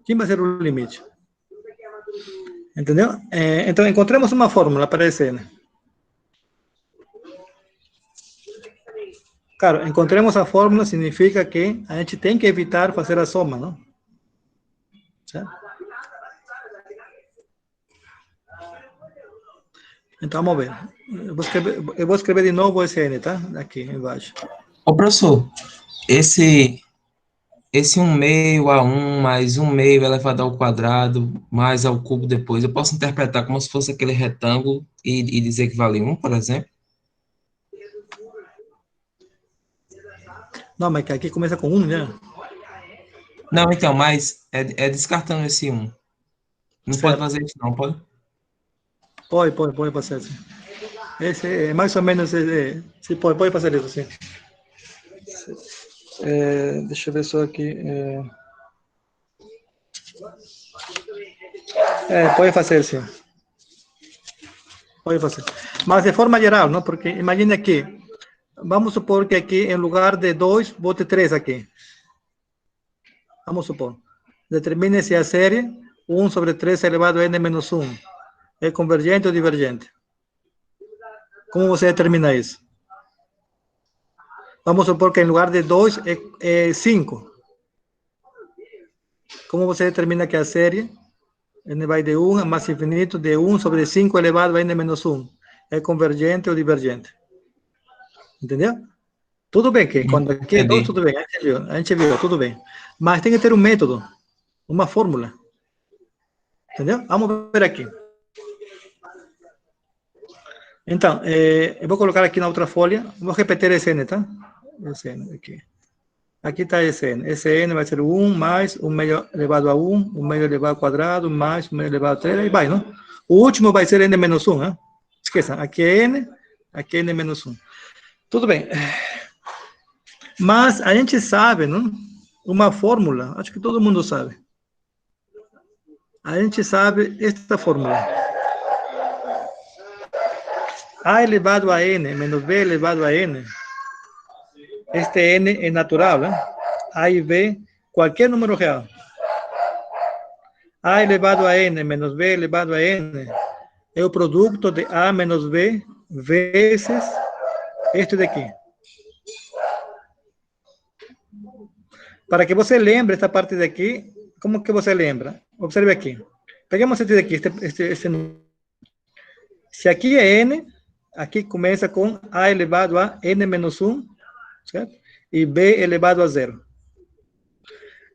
Quem vai ser o limite? Entendeu? Então, encontremos uma fórmula para Sn. Claro, encontremos a fórmula significa que a gente tem que evitar fazer a soma, não? Certo? Então, vamos ver. Eu vou escrever de novo Sn, tá? Aqui embaixo. Ô, professor, esse 1 meio a 1 mais 1 meio elevado ao quadrado mais ao cubo depois, eu posso interpretar como se fosse aquele retângulo e dizer que vale 1, por exemplo? Não, mas aqui começa com 1, né? Não, então, mas é descartando esse 1. Não Certo. pode fazer isso não, pode? Pode fazer assim. Esse é mais ou menos, se pode fazer isso, sim. Deixa eu ver só aqui. Pode fazer, sim. Pode fazer. Mas de forma geral, não? Porque imagine aqui, vamos supor que aqui, em lugar de 2, bote 3 aqui. Vamos supor. Determine se a série 1 sobre 3 elevado a n menos 1 é convergente ou divergente. Como você determina isso? Vamos supor que em lugar de 2 é 5. Como você determina que a série n vai de 1 a mais infinito de 1 sobre 5 elevado a n menos 1 é convergente ou divergente? Entendeu? Tudo bem que quando aqui é 2, tudo bem, a gente viu, tudo bem. Mas tem que ter um método, uma fórmula. Entendeu? Vamos ver aqui. Então, eu vou colocar aqui na outra folha, vou repetir Sn, tá? Sn aqui. Aqui está Sn. Sn vai ser 1 mais 1 meio elevado a 1, 1 meio elevado ao quadrado, mais 1 meio elevado a 3, aí vai, não? O último vai ser n menos 1, né? Esqueça, aqui é n menos 1. Tudo bem. Mas a gente sabe, não? Uma fórmula, acho que todo mundo sabe. A gente sabe esta fórmula. A elevado a n menos b elevado a n. Este n é natural, né? A y B, cualquier número real. A elevado a n menos B elevado a n é o produto de A menos B vezes este daqui. Para que você lembre esta parte daqui, como que você lembra? Observe aqui. Peguemos este daqui, se aqui é n, aqui começa com A elevado a n menos 1, certo? E B elevado a 0.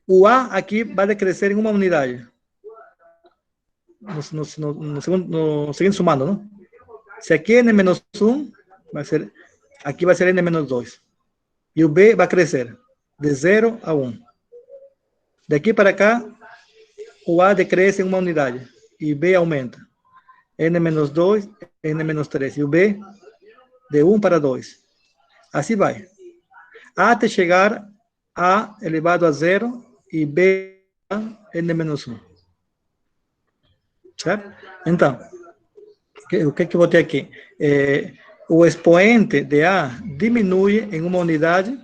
O A aqui vai decrescer em uma unidade. No seguinte somando, não? Se aqui é n menos 1, aqui vai ser n menos 2. E o B vai crescer de 0 a 1. Daqui para cá, o A decresce em uma unidade. E B aumenta. N menos 2, N menos 3. E o B, de 1 para 2. Assim vai. Até chegar A elevado a 0 e B a N menos 1. Certo? Então, o que eu vou ter aqui? O expoente de A diminui em uma unidade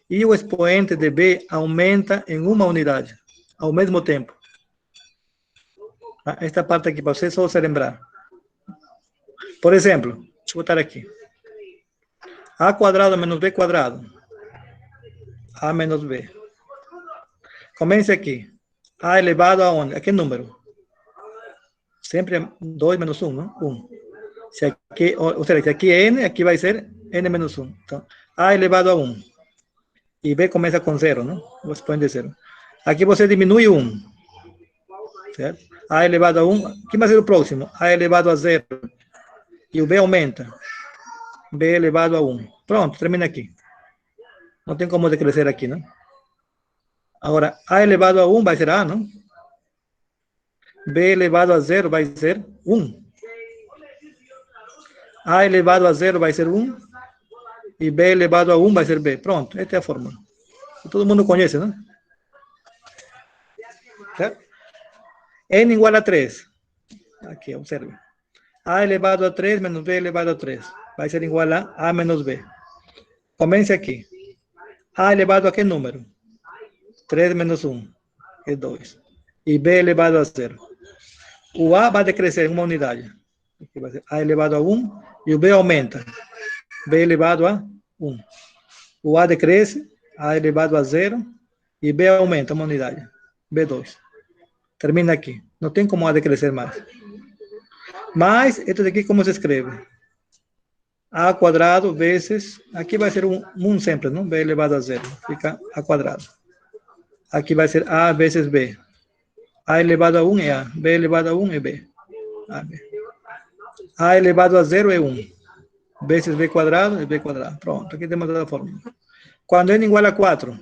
e o expoente de B aumenta em uma unidade, ao mesmo tempo. Esta parte aqui, para você só se lembrar. Por exemplo, deixa eu botar aqui. A quadrado menos B quadrado. A menos B. Comece aqui. A elevado a onde? A que número? Sempre é 2 menos 1, não? 1. Se aqui, ou seja, se aqui é n, aqui vai ser n menos 1. Então, A elevado a 1. E B começa com 0, não? O expoente de 0. Aqui você diminui 1. Certo? A elevado a 1. O que vai ser o próximo? A elevado a 0. E o B aumenta. B elevado a 1. Pronto, termina aqui. Não tem como decrescer aqui, não? Agora, A elevado a 1 vai ser A, não? B elevado a 0 vai ser 1. A elevado a 0 vai ser 1. E B elevado a 1 vai ser B. Pronto, esta é a fórmula. Todo mundo conhece, não? Certo? N igual a 3. Aqui, observe. A elevado a 3 menos B elevado a 3. Vai ser igual a menos B. Comece aqui. A elevado a que número? 3 menos 1 é 2. E B elevado a 0. O A vai decrescer em uma unidade. Aqui vai ser A elevado a 1 e o B aumenta. B elevado a 1. O A decresce, A elevado a 0 e B aumenta uma unidade. B2. Termina aqui. Não tem como A decrescer mais. Mas, isso daqui como se escreve? A quadrado vezes, aqui vai ser 1 sempre, não? B elevado a 0. Fica A quadrado. Aqui vai ser A vezes B. A elevado a 1 é A. B elevado a 1 é B. A elevado a 0 é 1. Vezes B quadrado é B quadrado. Pronto, aqui temos a fórmula. Quando n igual a 4,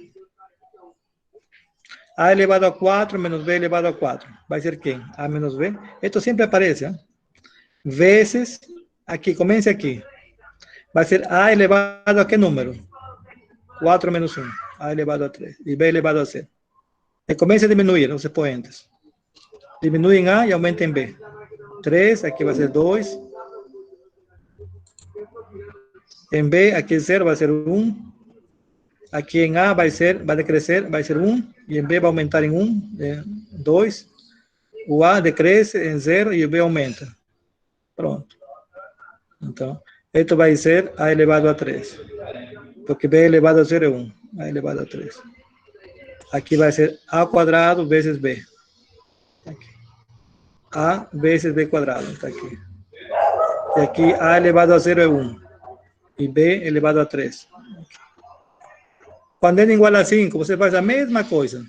A elevado a 4 menos B elevado a 4. Vai ser quem? A menos B. Isto sempre aparece. ¿Eh? Vezes, aqui, comece aqui. Vai ser A elevado a que número? 4 menos 1. A elevado a 3. E B elevado a 0. E comece a diminuir os expoentes. Diminui em A e aumenta em B. 3, aqui vai ser 2. Em B, aqui 0 vai ser 1. Aqui em A vai decrescer, vai ser 1. E em B vai aumentar em 1, 2. O A decresce em 0 e o B aumenta. Pronto. Então, isso vai ser A elevado a 3. Porque B elevado a 0 é 1. A elevado a 3. Aqui vai ser A quadrado vezes B. Aqui. A vezes B quadrado. Está aqui. E aqui A elevado a 0 é 1. E B elevado a 3. Quando n igual a 5, você faz a mesma coisa.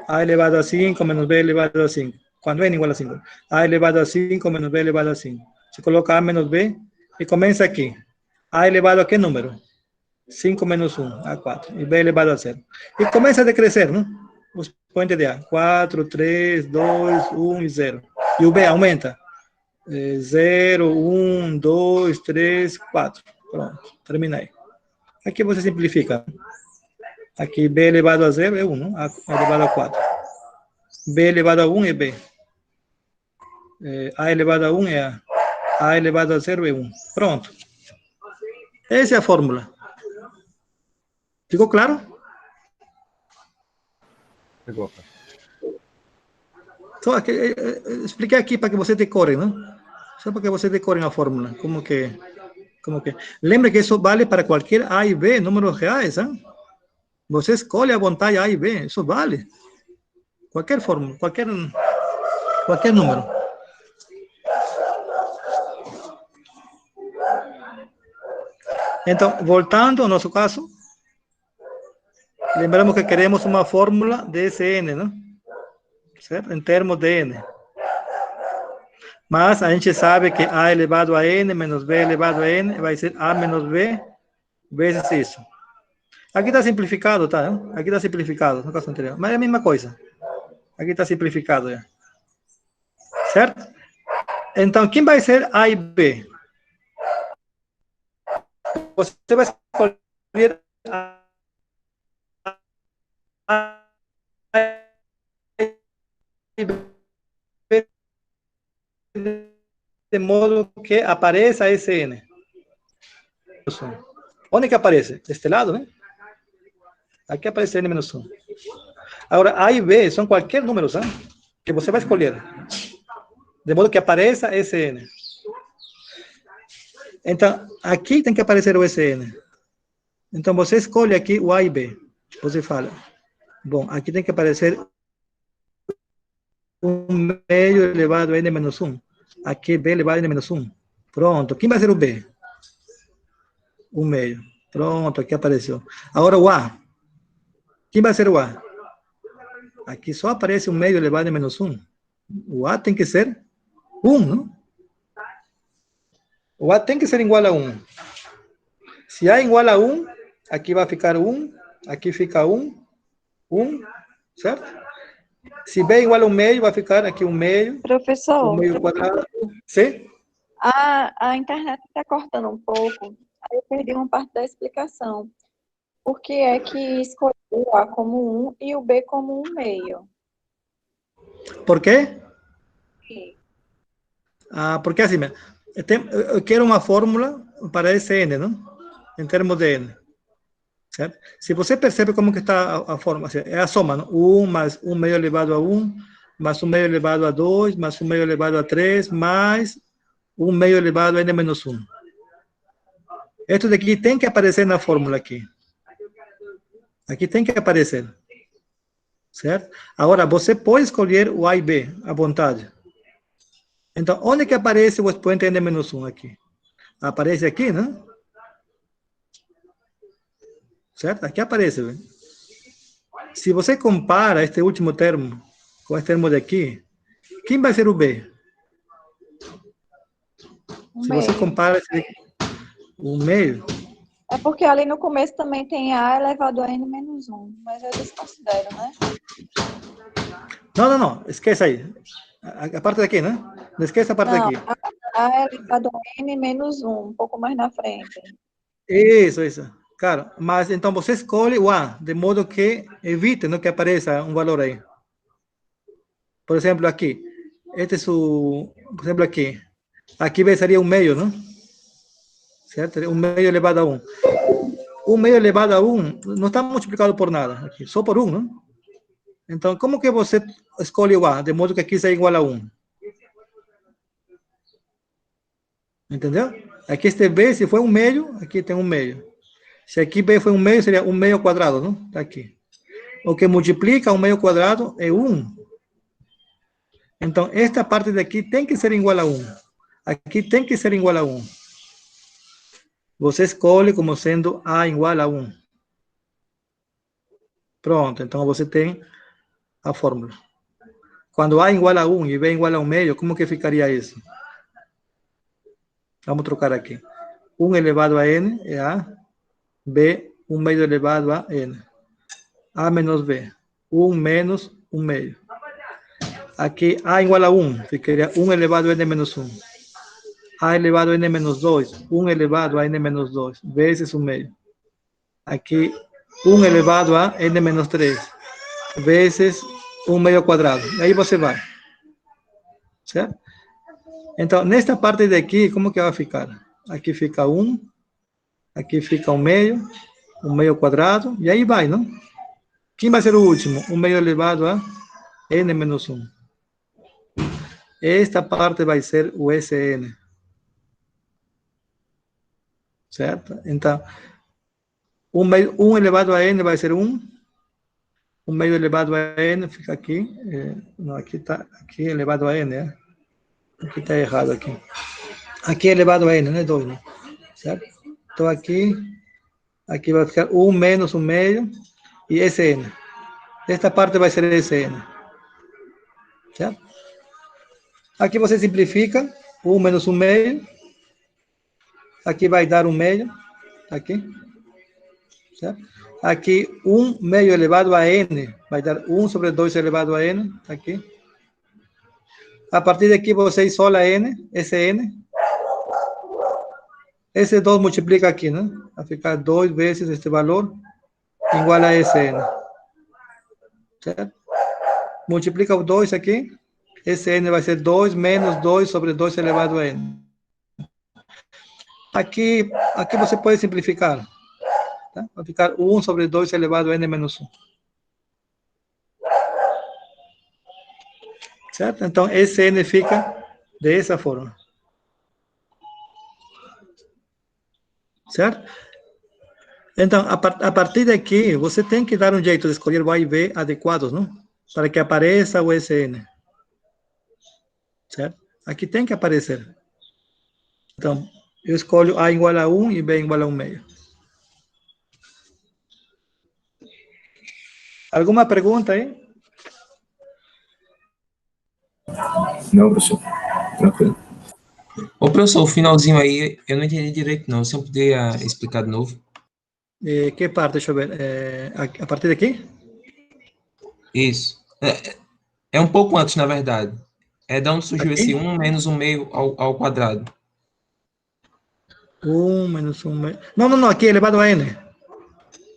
A elevado a 5 menos B elevado a 5. Quando n igual a 5. A elevado a 5 menos B elevado a 5. Você coloca A menos B e começa aqui. A elevado a que número? 5 menos 1, a 4. E B elevado a 0. E começa a decrescer, não? Os expoentes de A. 4, 3, 2, 1 e 0. E o B aumenta. 0, 1, 2, 3, 4. Pronto, terminei. Aqui você simplifica. Aqui B elevado a 0 é 1, não? A elevado a 4. B elevado a 1 é B. A elevado a 1 é A. A elevado a 0 é 1. Pronto. Essa é a fórmula. ¿Ficou claro? Ficou. Só expliquei aqui para que você decore, né? Só para que você decore a fórmula. Como que... Lembre que isso vale para qualquer A e B, números reais, hein? Você escolhe à vontade A e B, isso vale. Qualquer fórmula, qualquer número. Então, voltando ao nosso caso, lembramos que queremos uma fórmula de Sn, né? Certo? Em termos de n. Mas a gente sabe que a elevado a n menos b elevado a n vai ser a menos b vezes isso. Aqui está simplificado, tá? Aqui está simplificado no caso anterior. Mas é a mesma coisa. Aqui está simplificado já. Certo? Então, quem vai ser A e B? Você vai escolher A e B de modo que apareça esse N. Onde que aparece? Deste lado, né? Aqui aparece N-1. Agora, A e B são qualquer número, sabe? Que você vai escolher. De modo que apareça esse N. Então, aqui tem que aparecer o SN. Então, você escolhe aqui o A e B. Você fala, bom, aqui tem que aparecer 1 meio elevado a N menos 1. Aqui B elevado a N menos 1. Pronto. Quem vai ser o B? 1 meio. Pronto, aqui apareceu. Agora o A. Quem vai ser o A? Aqui só aparece 1 meio elevado a N menos 1. O A tem que ser 1, não? O A tem que ser igual a 1. Se A é igual a 1, aqui vai ficar 1, aqui fica 1, 1, certo? Se B é igual a 1 meio, vai ficar aqui 1 meio. Professor. 1 meio quadrado. Sim? A internet está cortando um pouco. Aí eu perdi uma parte da explicação. Por que é que escolheu o A como 1 e o B como 1 meio? Por quê? Sim. Porque assim, eu quero uma fórmula para esse N, não? Em termos de N. Certo? Se você percebe como que está a fórmula, assim, é a soma, não? 1 mais 1 meio elevado a 1, mais 1 meio elevado a 2, mais 1 meio elevado a 3, mais 1 meio elevado a N menos 1. Isso daqui tem que aparecer na fórmula aqui. Aqui tem que aparecer. Certo? Agora, você pode escolher o A e B à vontade. Então, onde que aparece o expoente N menos 1 aqui? Aparece aqui, né? Certo? Aqui aparece. Viu? Se você compara este último termo com este termo daqui, quem vai ser o B? Se você compara o meio. É porque ali no começo também tem A elevado a N menos 1, mas eu desconsidero, né? Não. Esquece aí. A parte daqui, né? Não esqueça a parte daqui. A elevado a N menos 1, um pouco mais na frente. Isso. Claro, mas então você escolhe o A, de modo que evite, não, que apareça um valor aí. Por exemplo, aqui. Este é o... Por exemplo, aqui. Aqui seria 1 meio, não? Certo? 1 meio elevado a 1. 1 meio elevado a 1 não está multiplicado por nada. Aqui, só por 1, não? Então, como que você escolhe o A, de modo que aqui seja igual a 1? Entendeu? Aqui este B, se for 1 meio, aqui tem 1 meio. Se aqui B foi 1 meio, seria 1 meio quadrado, não? Está aqui. O que multiplica 1 meio quadrado é 1. Então, esta parte daqui tem que ser igual a 1. Aqui tem que ser igual a 1. Você escolhe como sendo A igual a 1. Pronto, então você tem a fórmula. Quando A igual a 1 e B igual a 1 meio, como que ficaria isso? Vamos trocar aqui. 1 elevado a N é A. B, 1 meio elevado a N. A menos B. 1 menos 1 meio. Aqui, A igual a 1. Ficaria 1 elevado a N menos 1. A elevado a N menos 2. 1 elevado a N menos 2. Vezes 1 meio. Aqui, 1 elevado a N menos 3. Vezes 1 meio quadrado. Aí você vai. Certo? Então, nesta parte daqui, como que vai ficar? Aqui fica 1. Aqui fica 1 meio. 1 meio ao quadrado, e aí vai, não? Quem vai ser o último? 1 meio elevado a n menos 1. Esta parte vai ser o Sn, certo? Então, 1 elevado a n vai ser 1. 1 meio elevado a n fica aqui. Não, aqui está aqui elevado a n, né? Aqui está errado aqui. Aqui é elevado a n, né? 2, né? Certo? Então, aqui vai ficar 1 menos 1 meio e Sn. Esta parte vai ser Sn. Certo? Aqui você simplifica. 1 menos 1 meio. Aqui vai dar 1 meio. Aqui. Certo? Aqui, 1 meio elevado a n. Vai dar 1 sobre 2 elevado a n. Aqui. A partir daqui, você isola n. Esse n. Esse 2 multiplica aqui, né? Vai ficar 2 vezes este valor igual a esse n. Certo? Multiplica o 2 aqui. Esse n vai ser 2 menos 2 sobre 2 elevado a n. Aqui você pode simplificar. Tá? Vai ficar 1 sobre 2 elevado a n menos 1. Certo? Então, esse n fica dessa forma. Certo? Então, a partir daqui, você tem que dar um jeito de escolher o A e B adequados, não? Para que apareça o Sn. Certo? Aqui tem que aparecer. Então, eu escolho A igual a 1 e B igual a 1 meio. Alguma pergunta aí? Não, professor. Tranquilo. Ô, professor, o finalzinho aí, eu não entendi direito, não. Você poderia explicar de novo? Que parte? Deixa eu ver. A partir daqui? Isso. É um pouco antes, na verdade. É de onde surgiu esse Aqui? 1 menos 1 meio ao quadrado. 1 menos 1 meio. Não. Aqui é elevado a n.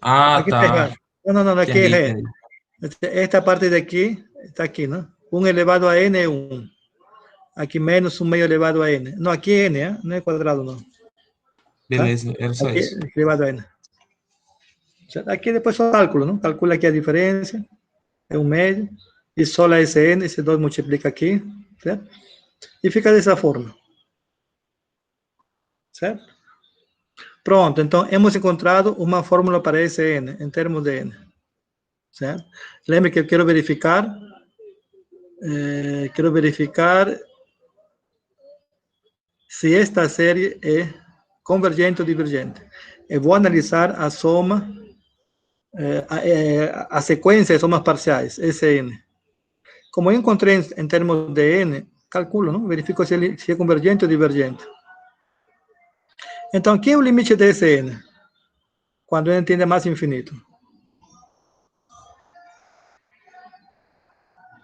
Ah, Aqui está tá. errado. Não. Aqui Entendi, é. entendi. Esta parte daqui está aqui, não? 1 elevado a n é 1. Aqui menos 1 meio elevado a n. Não, aqui é n, não é quadrado, não. Tá? Beleza, era só Aqui isso. é elevado a n. Aqui depois só cálculo, não? Calcula aqui a diferença. É 1 meio. Isola esse n, esse 2 multiplica aqui. Certo? E fica dessa forma. Certo? Pronto, então hemos encontrado uma fórmula para esse n, em termos de n. Certo? Lembre que eu quero verificar se esta série é convergente ou divergente. Eu vou analisar a soma, a sequência de somas parciais, Sn. Como eu encontrei em termos de n, calculo, não? Verifico se é convergente ou divergente. Então, quem é o limite de Sn? Quando n tende a mais infinito.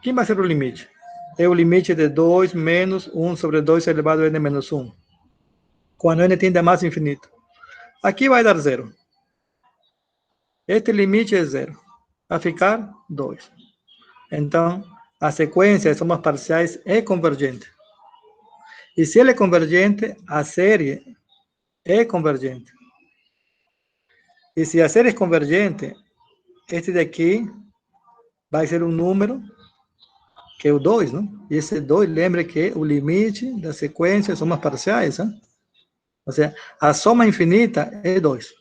Quem vai ser o limite? É o limite de 2 menos 1 sobre 2 elevado a n menos 1. Quando n tende a mais infinito. Aqui vai dar 0. Este limite é 0. Vai ficar 2. Então, a sequência de somas parciais é convergente. E se ela é convergente, a série é convergente. E se a série é convergente, este daqui vai ser um número que é o 2, não? E esse 2, lembre que é o limite da sequência de somas parciais, né? Ou seja, a soma infinita é 2.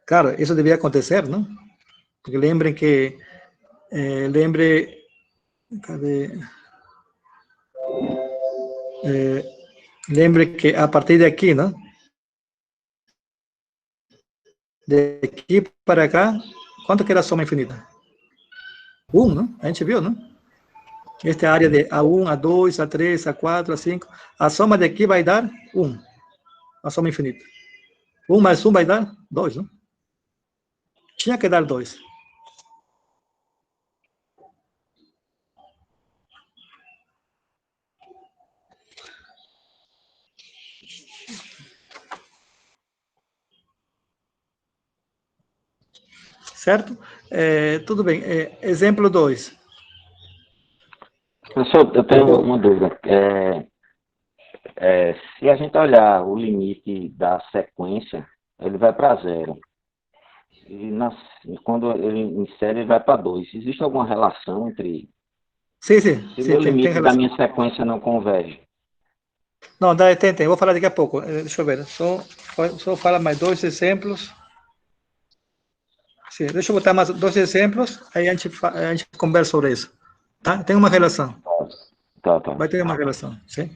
Claro, isso devia acontecer, não? Porque lembrem que, cadê? Lembre que a partir de aqui, não? De aqui para cá, quanto que era a soma infinita? 1, não? A gente viu, não? Esta é a área de A1, A2, A3, A4, A5. A soma daqui vai dar 1. A soma infinita. 1 mais 1 vai dar 2, não? Tinha que dar 2. Certo? Tudo bem. Exemplo 2. Professor, eu tenho uma dúvida. Se a gente olhar o limite da sequência, ele vai para 0. E quando ele insere, ele vai para 2. Existe alguma relação entre... Sim, sim, Se o sim, meu tem limite da relação. minha sequência não converge? Não, tem. Vou falar daqui a pouco. Deixa eu ver. Só falar mais 2 exemplos. Sim, deixa eu botar mais 2 exemplos, aí a gente conversa sobre isso. Tá? Tem uma relação. Tá. Vai ter uma relação, sim?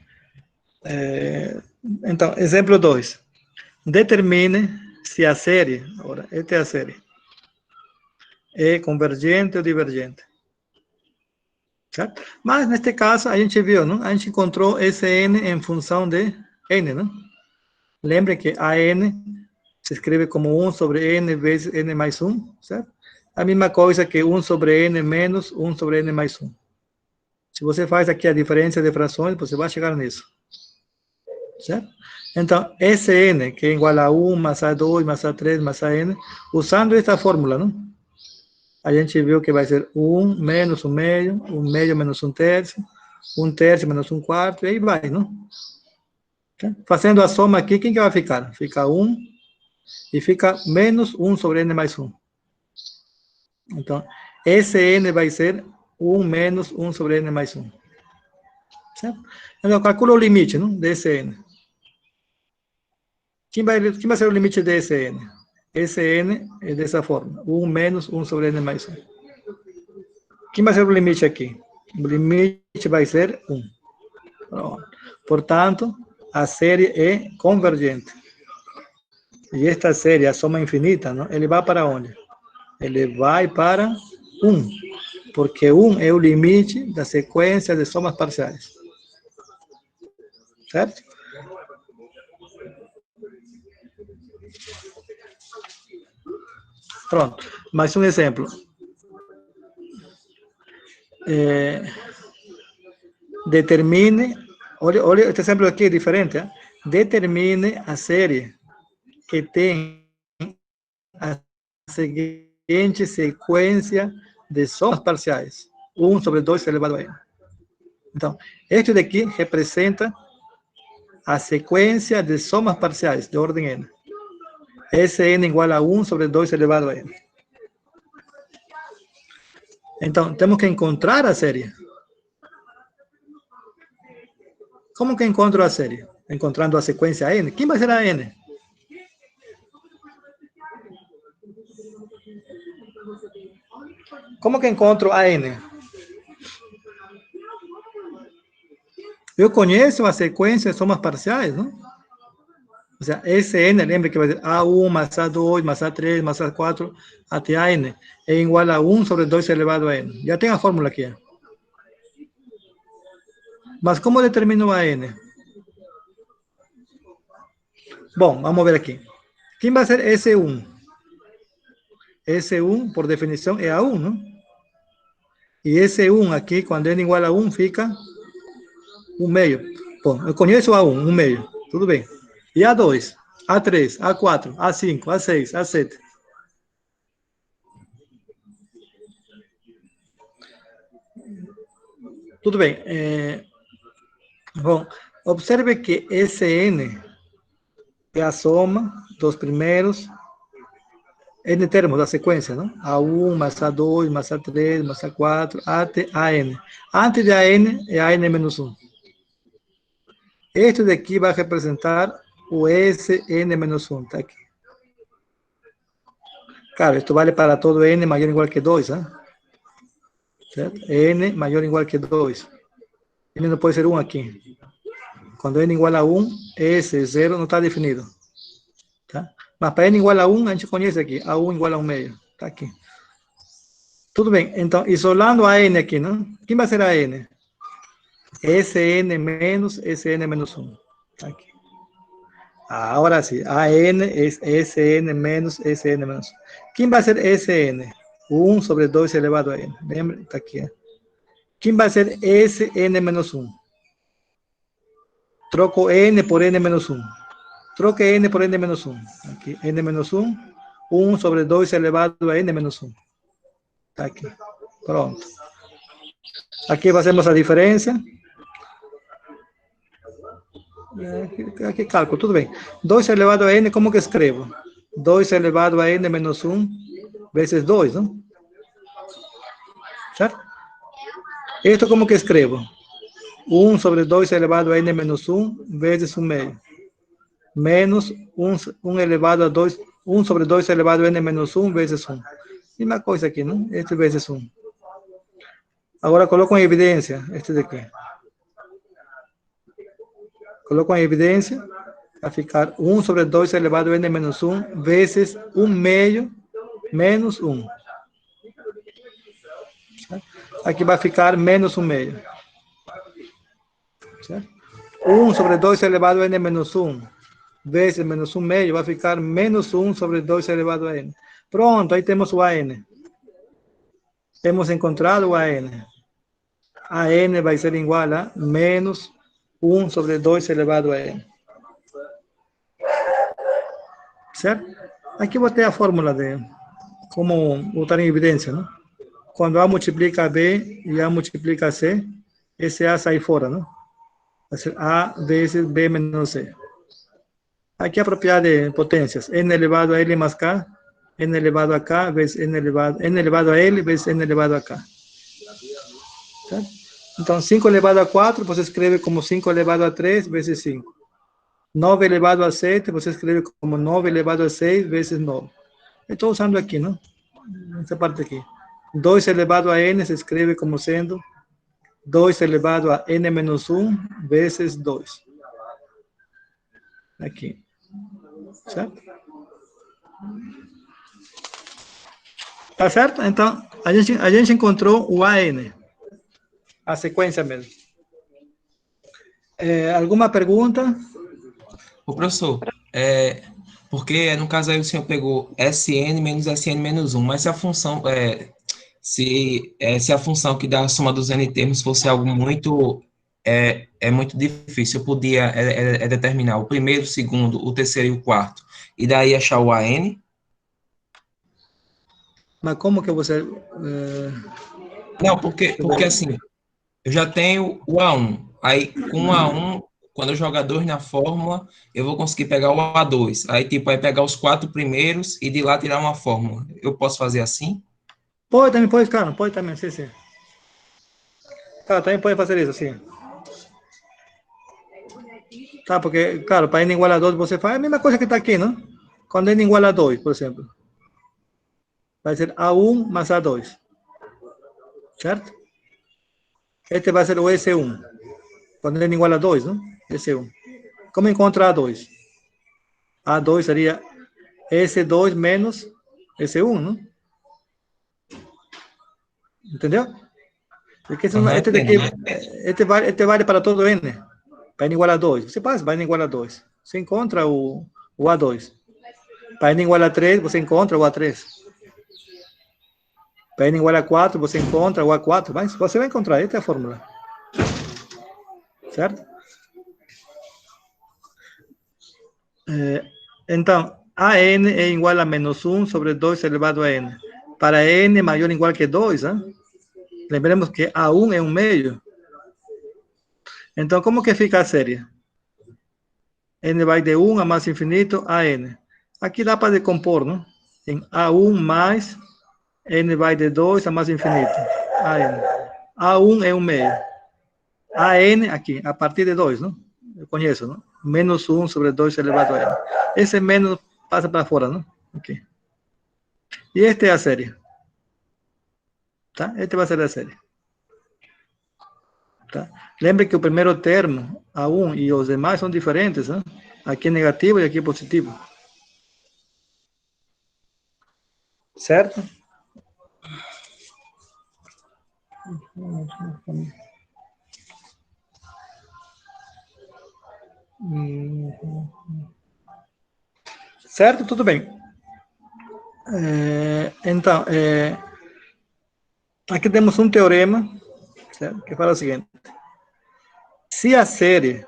Então, exemplo 2. Determine se a série, agora, esta é a série, é convergente ou divergente. Certo? Mas, neste caso, a gente viu, não? A gente encontrou esse n em função de n, não? Lembre que a n se escreve como 1 sobre n vezes n mais 1, certo? A mesma coisa que 1 sobre n menos 1 sobre n mais 1. Se você faz aqui a diferença de frações, você vai chegar nisso. Certo? Então, esse n, que é igual a 1 mais a 2 mais a 3 mais a n, usando esta fórmula, não? A gente viu que vai ser 1 menos 1 meio, 1 meio menos 1 terço, 1 terço menos 1 quarto, e aí vai, não? Fazendo a soma aqui, quem que vai ficar? Fica 1 e fica menos 1 sobre n mais 1. Então, esse n vai ser 1 menos 1 sobre n mais 1. Certo? Então, calcula o limite, não? Desse n. Quem vai ser o limite desse n? Esse n é dessa forma. 1 menos 1 sobre n mais 1. Quem vai ser o limite aqui? O limite vai ser 1. Pronto. Portanto, a série é convergente. E esta série, a soma infinita, não? Ele vai para onde? Ele vai para 1. Porque 1 é o limite da sequência de somas parciais. Certo? Pronto. Mais um exemplo. Determine, olha, este exemplo aqui é diferente. Determine a série que tem a seguinte sequência de somas parciais. 1 sobre 2 elevado a n. Então, este daqui representa a sequência de somas parciais de ordem n. Sn igual a 1 sobre 2 elevado a n. Então, temos que encontrar a série. Como que encontro a série? Encontrando a sequência n. Quem vai ser a n? Como que encontro a n? Eu conheço a sequência de somas parciais, não? O sea, Sn, lembre que vai ser A1 mais A2 mais A3 mais A4 até a n é igual a 1 sobre 2 elevado a n. Já tem a fórmula aqui. Mas como determino a n? Bom, vamos ver aqui. Quem vai ser S1? S1, por definição, é A1, não? E S1 aqui, quando n igual a 1, fica 1 meio. Bom, eu conheço A1, 1 meio. Tudo bem. E A2, A3, A4, A5, A6, A7. Tudo bem. Bom, observe que Sn é a soma dos primeiros n termos da sequência, não? A1 mais A2 mais A3 mais A4 até a n. Antes de a n é a n menos 1. Este daqui vai representar o Sn menos 1, tá aqui. Claro, isto vale para todo n maior ou igual que 2, ¿eh? Certo? N maior ou igual que 2. N não pode ser 1 aqui. Quando n igual a 1, esse 0 não está definido. Tá? Mas para n igual a 1, a gente conhece aqui. A1 igual a 1 meio. Está aqui. Tudo bem. Então, isolando a n aqui, não? Quem vai ser a n? Sn menos Sn menos 1. Está aqui. Ahora sí, AN es Sn menos Sn menos 1. ¿Quién va a ser Sn? 1 sobre 2 elevado a n. Está aquí. ¿Quién va a ser Sn menos 1? Troco n por n menos 1. Troque n por n menos 1. Aquí, n menos 1. 1 sobre 2 elevado a n menos 1. Está aquí. Pronto. Aquí hacemos la diferencia. Aqui cálculo, tudo bem. 2 elevado a n, como que escrevo? 2 elevado a n menos 1 vezes 2, ¿no? ¿Certo? Esto como que escribo? 1 sobre 2 elevado a n menos 1 vezes 1 meio. Menos 1 elevado a 2, 1 sobre 2 elevado a n menos 1 vezes 1. Mesma coisa aqui, não? Este vezes 1. Agora coloco em evidência este daqui. Coloco em evidência, vai ficar 1 sobre 2 elevado a n menos 1 vezes 1 meio menos 1. Certo? Aqui vai ficar menos 1 meio. Certo? 1 sobre 2 elevado a n menos 1 vezes menos 1 meio vai ficar menos 1 sobre 2 elevado a n. Pronto, aí temos o AN. Hemos encontrado o AN. AN vai ser igual a menos 1 sobre 2 elevado a n. Certo? Aqui botei a fórmula de como botar em evidência, não? Quando A multiplica B e A multiplica C, esse A sai fora, não? Vai ser A vezes B menos C. Aqui a propriedade de potências. N elevado a L mais K, N elevado a K vezes N elevado a L vezes N elevado a K. Certo? Então, 5 elevado a 4, você escreve como 5 elevado a 3 vezes 5. 9 elevado a 7, você escreve como 9 elevado a 6 vezes 9. Estou usando aqui, não? Essa parte aqui. 2 elevado a n se escreve como sendo 2 elevado a n menos 1 vezes 2. Aqui. Certo? Tá certo? Então, a gente encontrou o AN. A sequência mesmo. Alguma pergunta? Ô, professor, porque no caso aí o senhor pegou Sn menos Sn menos 1, mas se a função, se a função que dá a soma dos n termos fosse algo muito, muito difícil, eu podia determinar o primeiro, o segundo, o terceiro e o quarto, e daí achar o AN? Mas como que você... Não, porque assim, eu já tenho o A1, aí com o A1, quando eu jogar 2 na fórmula, eu vou conseguir pegar o A2. Aí, tipo, aí pegar os 4 primeiros e de lá tirar uma fórmula. Eu posso fazer assim? Pode também, pode, cara. Pode também, sim, sim. Tá, também pode fazer isso, sim. Tá, porque, claro, para n igual a 2, você faz a mesma coisa que está aqui, não? Quando n igual a 2, por exemplo. Vai ser A1 mais A2. Certo? Este vai ser o S1. Quando n igual a 2, não? S1. Como encontra A2? A2 seria S2 menos S1, não? Entendeu? Porque este daqui, este vale para todo n. Para n igual a 2. Você passa para n igual a 2. Você encontra o A2. Para n igual a 3, você encontra o A3. Para n igual a 4, você encontra o A4. Mas você vai encontrar, esta é a fórmula. Certo? Então, AN é igual a menos 1 sobre 2 elevado a n. Para n maior ou igual que 2, lembremos que A1 é 1 meio. Então, como que fica a série? N vai de 1 a mais infinito a n. Aqui dá para decompor, não? Em A1 mais n vai de 2 a mais infinito a n. A1 é 1 meio. A n aqui, a partir de 2, não? Eu conheço, não? Menos 1 sobre 2 elevado a n. Esse menos passa para fora, não? Aqui. E esta é a série. Tá? Este vai ser a série. Tá? Lembre que o primeiro termo, A1 e os demais são diferentes, não? Aqui é negativo e aqui é positivo. Certo? Certo? Tudo bem. Então, aqui temos um teorema, certo? Que fala o seguinte. Se a série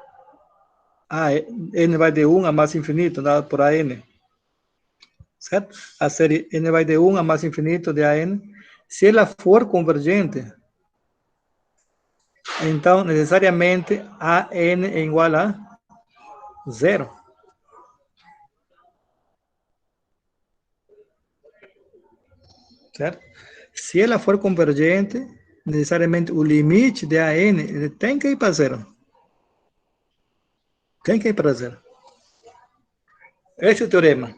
n vai de 1 a mais infinito, dada por AN, certo? A série n vai de 1 a mais infinito de AN, se ela for convergente, então, necessariamente, AN é igual a 0. certo? Se ela for convergente, necessariamente o limite de AN ele tem que ir para zero. Tem que ir para zero. Esse é o teorema.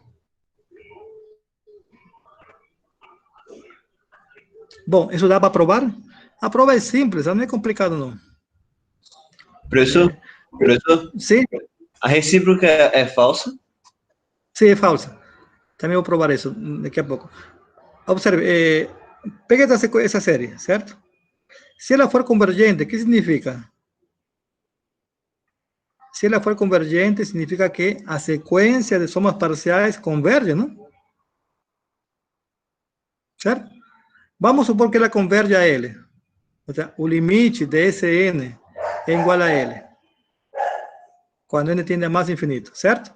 Bom, isso dá para provar? A prova é simples, não é complicado não. Professor, professor, Sim, a recíproca é falsa? sim, é falsa. Também vou provar isso daqui a pouco. Observe, pega essa série, certo? Se ela for convergente, o que significa? Se ela for convergente, significa que a sequência de somas parciais converge, não? Certo? Vamos supor que ela converge a L. Ou seja, o limite de Sn é igual a L. Quando n tende a mais infinito, certo?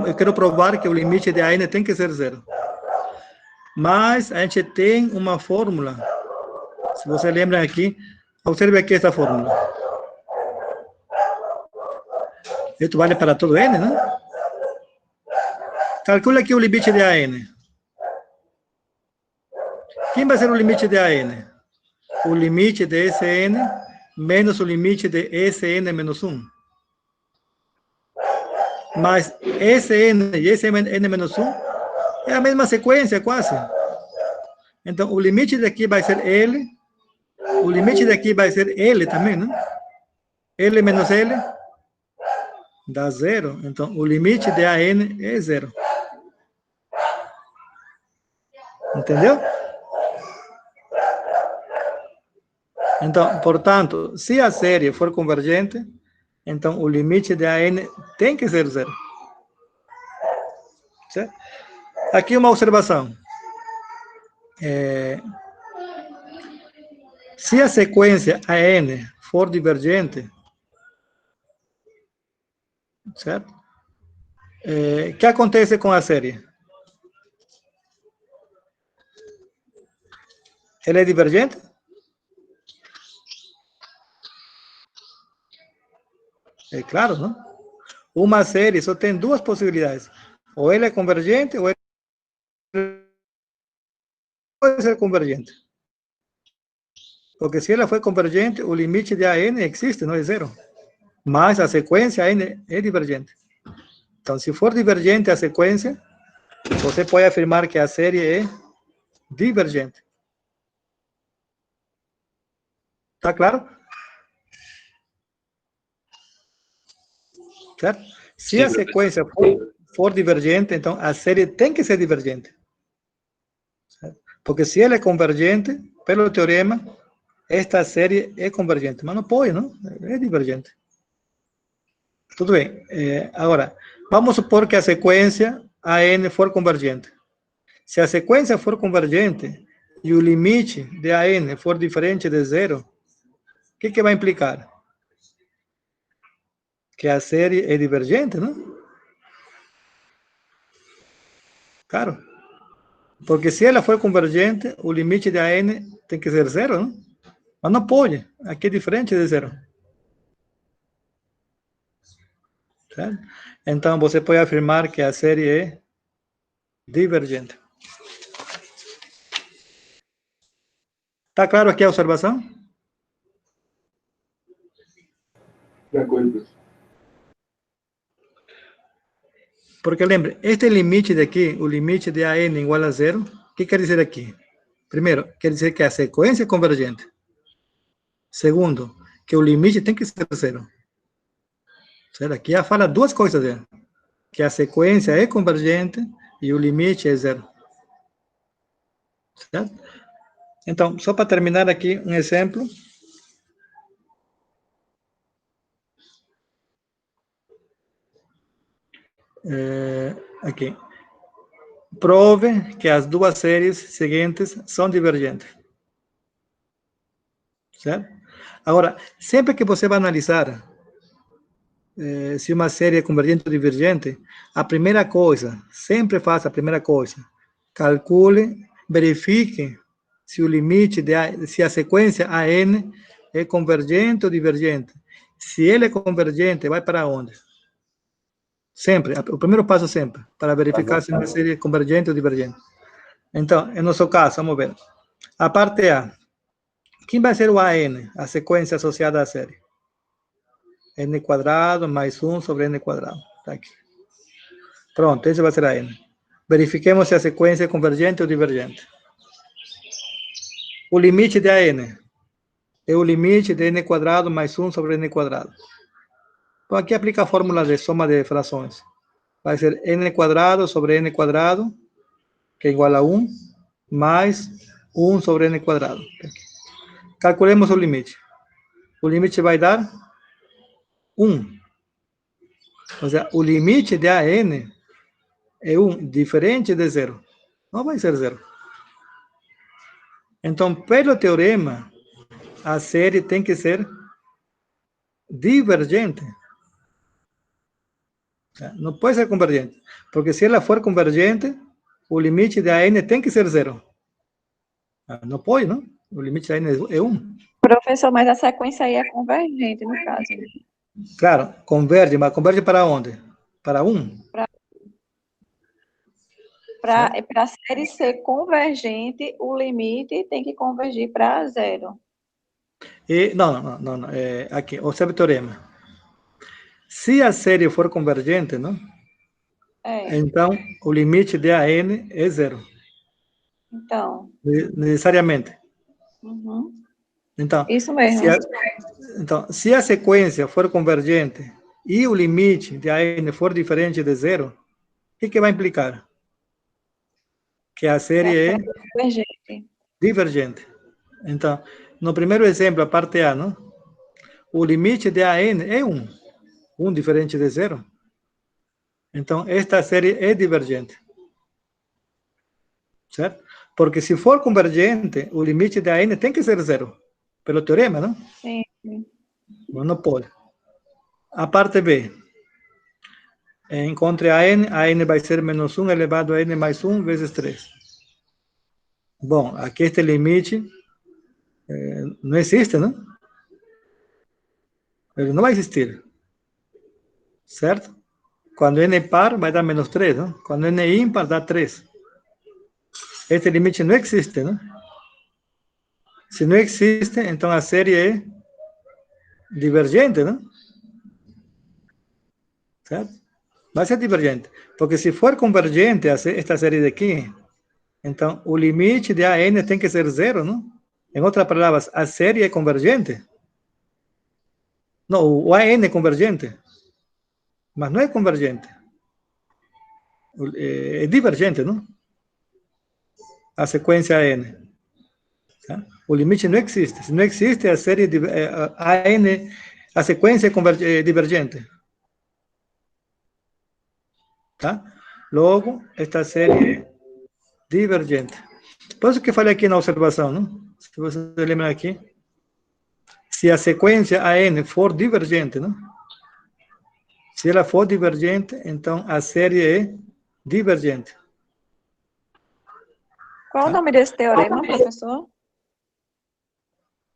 Eu quero provar que o limite de AN tem que ser zero. Mas a gente tem uma fórmula. Se você lembra aqui, observe aqui essa fórmula. Isso vale para todo n, né? Calcula aqui o limite de AN. Quem vai ser o limite de AN? O limite de Sn menos o limite de Sn menos 1. Mas Sn e Sn menos 1 é a mesma sequência, quase. Então, o limite daqui vai ser L. O limite daqui vai ser L também, né? L menos L dá zero. Então, o limite de AN é zero. Entendeu? Então, portanto, se a série for convergente, então o limite de AN tem que ser zero. Certo? Aqui uma observação. Se a sequência AN for divergente, certo? O que acontece com a série? Ela é divergente? É claro, não? Uma série só tem duas possibilidades. Ou ela é convergente, ou ela pode ser convergente. Porque se ela for convergente, o limite de AN existe, não é zero. Mas a sequência AN é divergente. Então, se for divergente a sequência, você pode afirmar que a série é divergente. Tá claro? Certo? Se a sequência for divergente, então a série tem que ser divergente. Certo? Porque se ela é convergente, pelo teorema, esta série é convergente. Mas não pode, não? É divergente. Tudo bem. Agora, vamos supor que a sequência AN for convergente. Se a sequência for convergente e o limite de AN for diferente de zero, o que vai implicar? Que a série é divergente, não? Claro. Porque se ela for convergente, o limite de AN tem que ser zero, não? Mas não pode. Aqui é diferente de zero. Certo? Então, você pode afirmar que a série é divergente. Está claro aqui a observação? De acordo. Porque lembre, este limite daqui, o limite de AN igual a zero, o que quer dizer aqui? Primeiro, quer dizer que a sequência é convergente. Segundo, que o limite tem que ser zero. Certo? Aqui já fala duas coisas, né? Que a sequência é convergente e o limite é zero. Certo? Então, só para terminar aqui, um exemplo. Aqui. Prove que as duas séries seguintes são divergentes. Certo? Agora, sempre que você vai analisar se uma série é convergente ou divergente, a primeira coisa, sempre faça a primeira coisa, calcule, verifique se o limite, se a sequência AN é convergente ou divergente. Se ele é convergente, vai para onde? Sempre, o primeiro passo sempre, para verificar se uma série é convergente ou divergente. Então, em nosso caso, vamos ver. A parte A. Quem vai ser o AN, a sequência associada à série? N quadrado mais 1 sobre N quadrado. Está aqui. Pronto, esse vai ser a N. Verifiquemos se a sequência é convergente ou divergente. O limite de AN é o limite de N quadrado mais 1 sobre N quadrado. Então, aqui aplica a fórmula de soma de frações. Vai ser N quadrado sobre N quadrado, que é igual a 1, mais 1 sobre N quadrado. Calculemos o limite. O limite vai dar 1. Ou seja, o limite de AN é 1, diferente de 0. Não vai ser 0. Então, pelo teorema, a série tem que ser divergente. Não pode ser convergente. Porque se ela for convergente, o limite de AN tem que ser 0. Não pode, não? O limite de AN é 1. Professor, mas a sequência aí é convergente, no caso. Claro, converge, mas converge para onde? Para 1. Para a série ser convergente, o limite tem que convergir para 0. E, não. Aqui, observe o teorema. Se a série for convergente, não? Então, o limite de AN é 0. Então. Necessariamente. Uhum. Então, isso mesmo. Se a sequência for convergente e o limite de AN for diferente de 0, o que vai implicar? Que a série é divergente. Então, no primeiro exemplo, a parte A, não? O limite de AN é 1. 1 diferente de 0. Então, esta série é divergente. Certo? Porque se for convergente, o limite de AN tem que ser 0. Pelo teorema, não? Sim. Não pode. A parte B. Encontre AN vai ser menos 1 elevado a N mais 1 vezes 3. Bom, aqui este limite não existe, não? Ele não vai existir. Certo? Quando N é par, vai dar menos 3, não? Quando N é ímpar, dá 3. Este limite não existe, não? Se não existe, então a série é divergente, não? Certo? Vai ser divergente. Porque se for convergente esta série daqui, então o limite de AN tem que ser 0, não? Em outras palavras, a série é convergente. Não, o AN é convergente. Mas não é convergente. É divergente, não? A sequência AN. Tá? O limite não existe. Se não existe, a série AN, a sequência é divergente. Tá? Logo, esta série é divergente. Por isso que falei aqui na observação, não? Se você lembra aqui, se a sequência AN for divergente, não? Se ela for divergente, então a série é divergente. Qual o nome desse teorema, professor?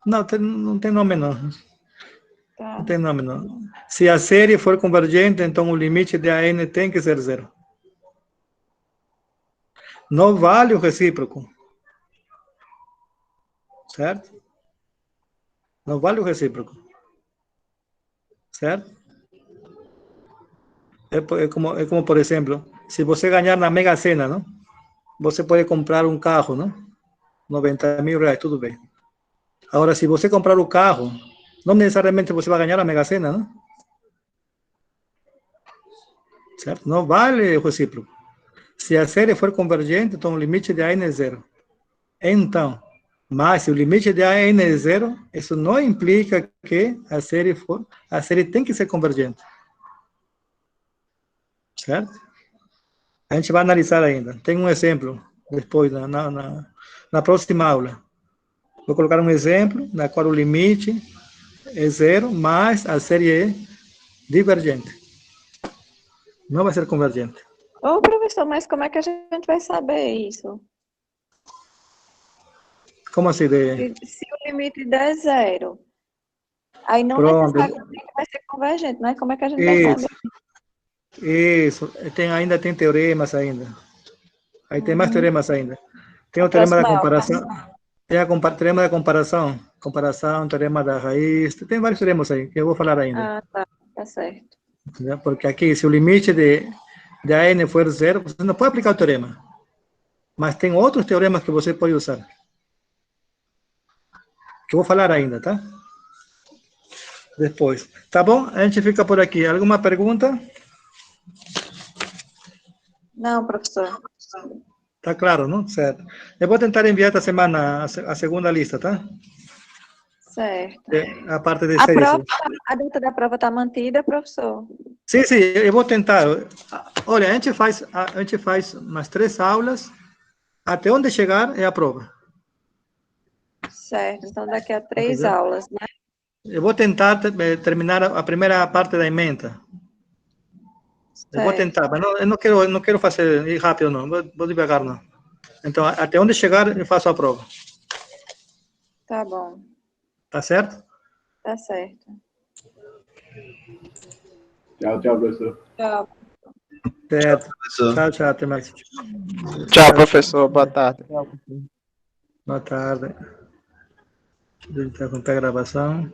Não tem nome, não. Tá. Não tem nome, não. Se a série for convergente, então o limite de AN tem que ser 0. Não vale o recíproco. Certo? Não vale o recíproco. Certo? É como, por exemplo, se você ganhar na Mega Sena, não? Você pode comprar um carro, não? 90 mil reais, tudo bem. Agora, se você comprar o carro, não necessariamente você vai ganhar a Mega Sena, não? Certo? Não vale o recíproco. Se a série for convergente, então o limite de AN é 0. Então, mas se o limite de AN é 0, isso não implica que a série tem que ser convergente. Certo? A gente vai analisar ainda. Tem um exemplo depois, na próxima aula. Vou colocar um exemplo na qual o limite é 0, mas a série é divergente. Não vai ser convergente. Ô, professor, mas como é que a gente vai saber isso? Como assim? Se o limite der 0, aí não Pronto. necessariamente vai ser convergente, mas como é que a gente vai saber? Isso. Ainda tem teoremas ainda. Aí tem mais teoremas ainda. Tem o teorema da Próxima comparação. Tem teorema da comparação. Comparação, teorema da raiz. Tem vários teoremas aí, que eu vou falar ainda. Ah, tá certo. Entendeu? Porque aqui, se o limite de AN for zero, você não pode aplicar o teorema. Mas tem outros teoremas que você pode usar. Que eu vou falar ainda, tá? Depois. Tá bom? A gente fica por aqui. Alguma pergunta? Não, professor. Tá claro, não? Certo. Eu vou tentar enviar esta semana a segunda lista, tá? Certo. A parte de A séries. a data da prova está mantida, professor? Sim, eu vou tentar. Olha, a gente faz umas 3 aulas, até onde chegar é a prova. Certo. Então, daqui a 3 Entendeu? aulas, né? Eu vou tentar terminar a primeira parte da ementa. Eu vou Certo. tentar, mas eu não quero fazer ir rápido, não. Vou devagar, não. Então, até onde chegar, eu faço a prova. Tá bom. Tá certo? Tá certo. Tchau, tchau, professor. Tchau. Certo. Professor. Tchau, até mais. Tchau, professor. Boa tarde. Boa tarde. Deixa eu interromper a gravação.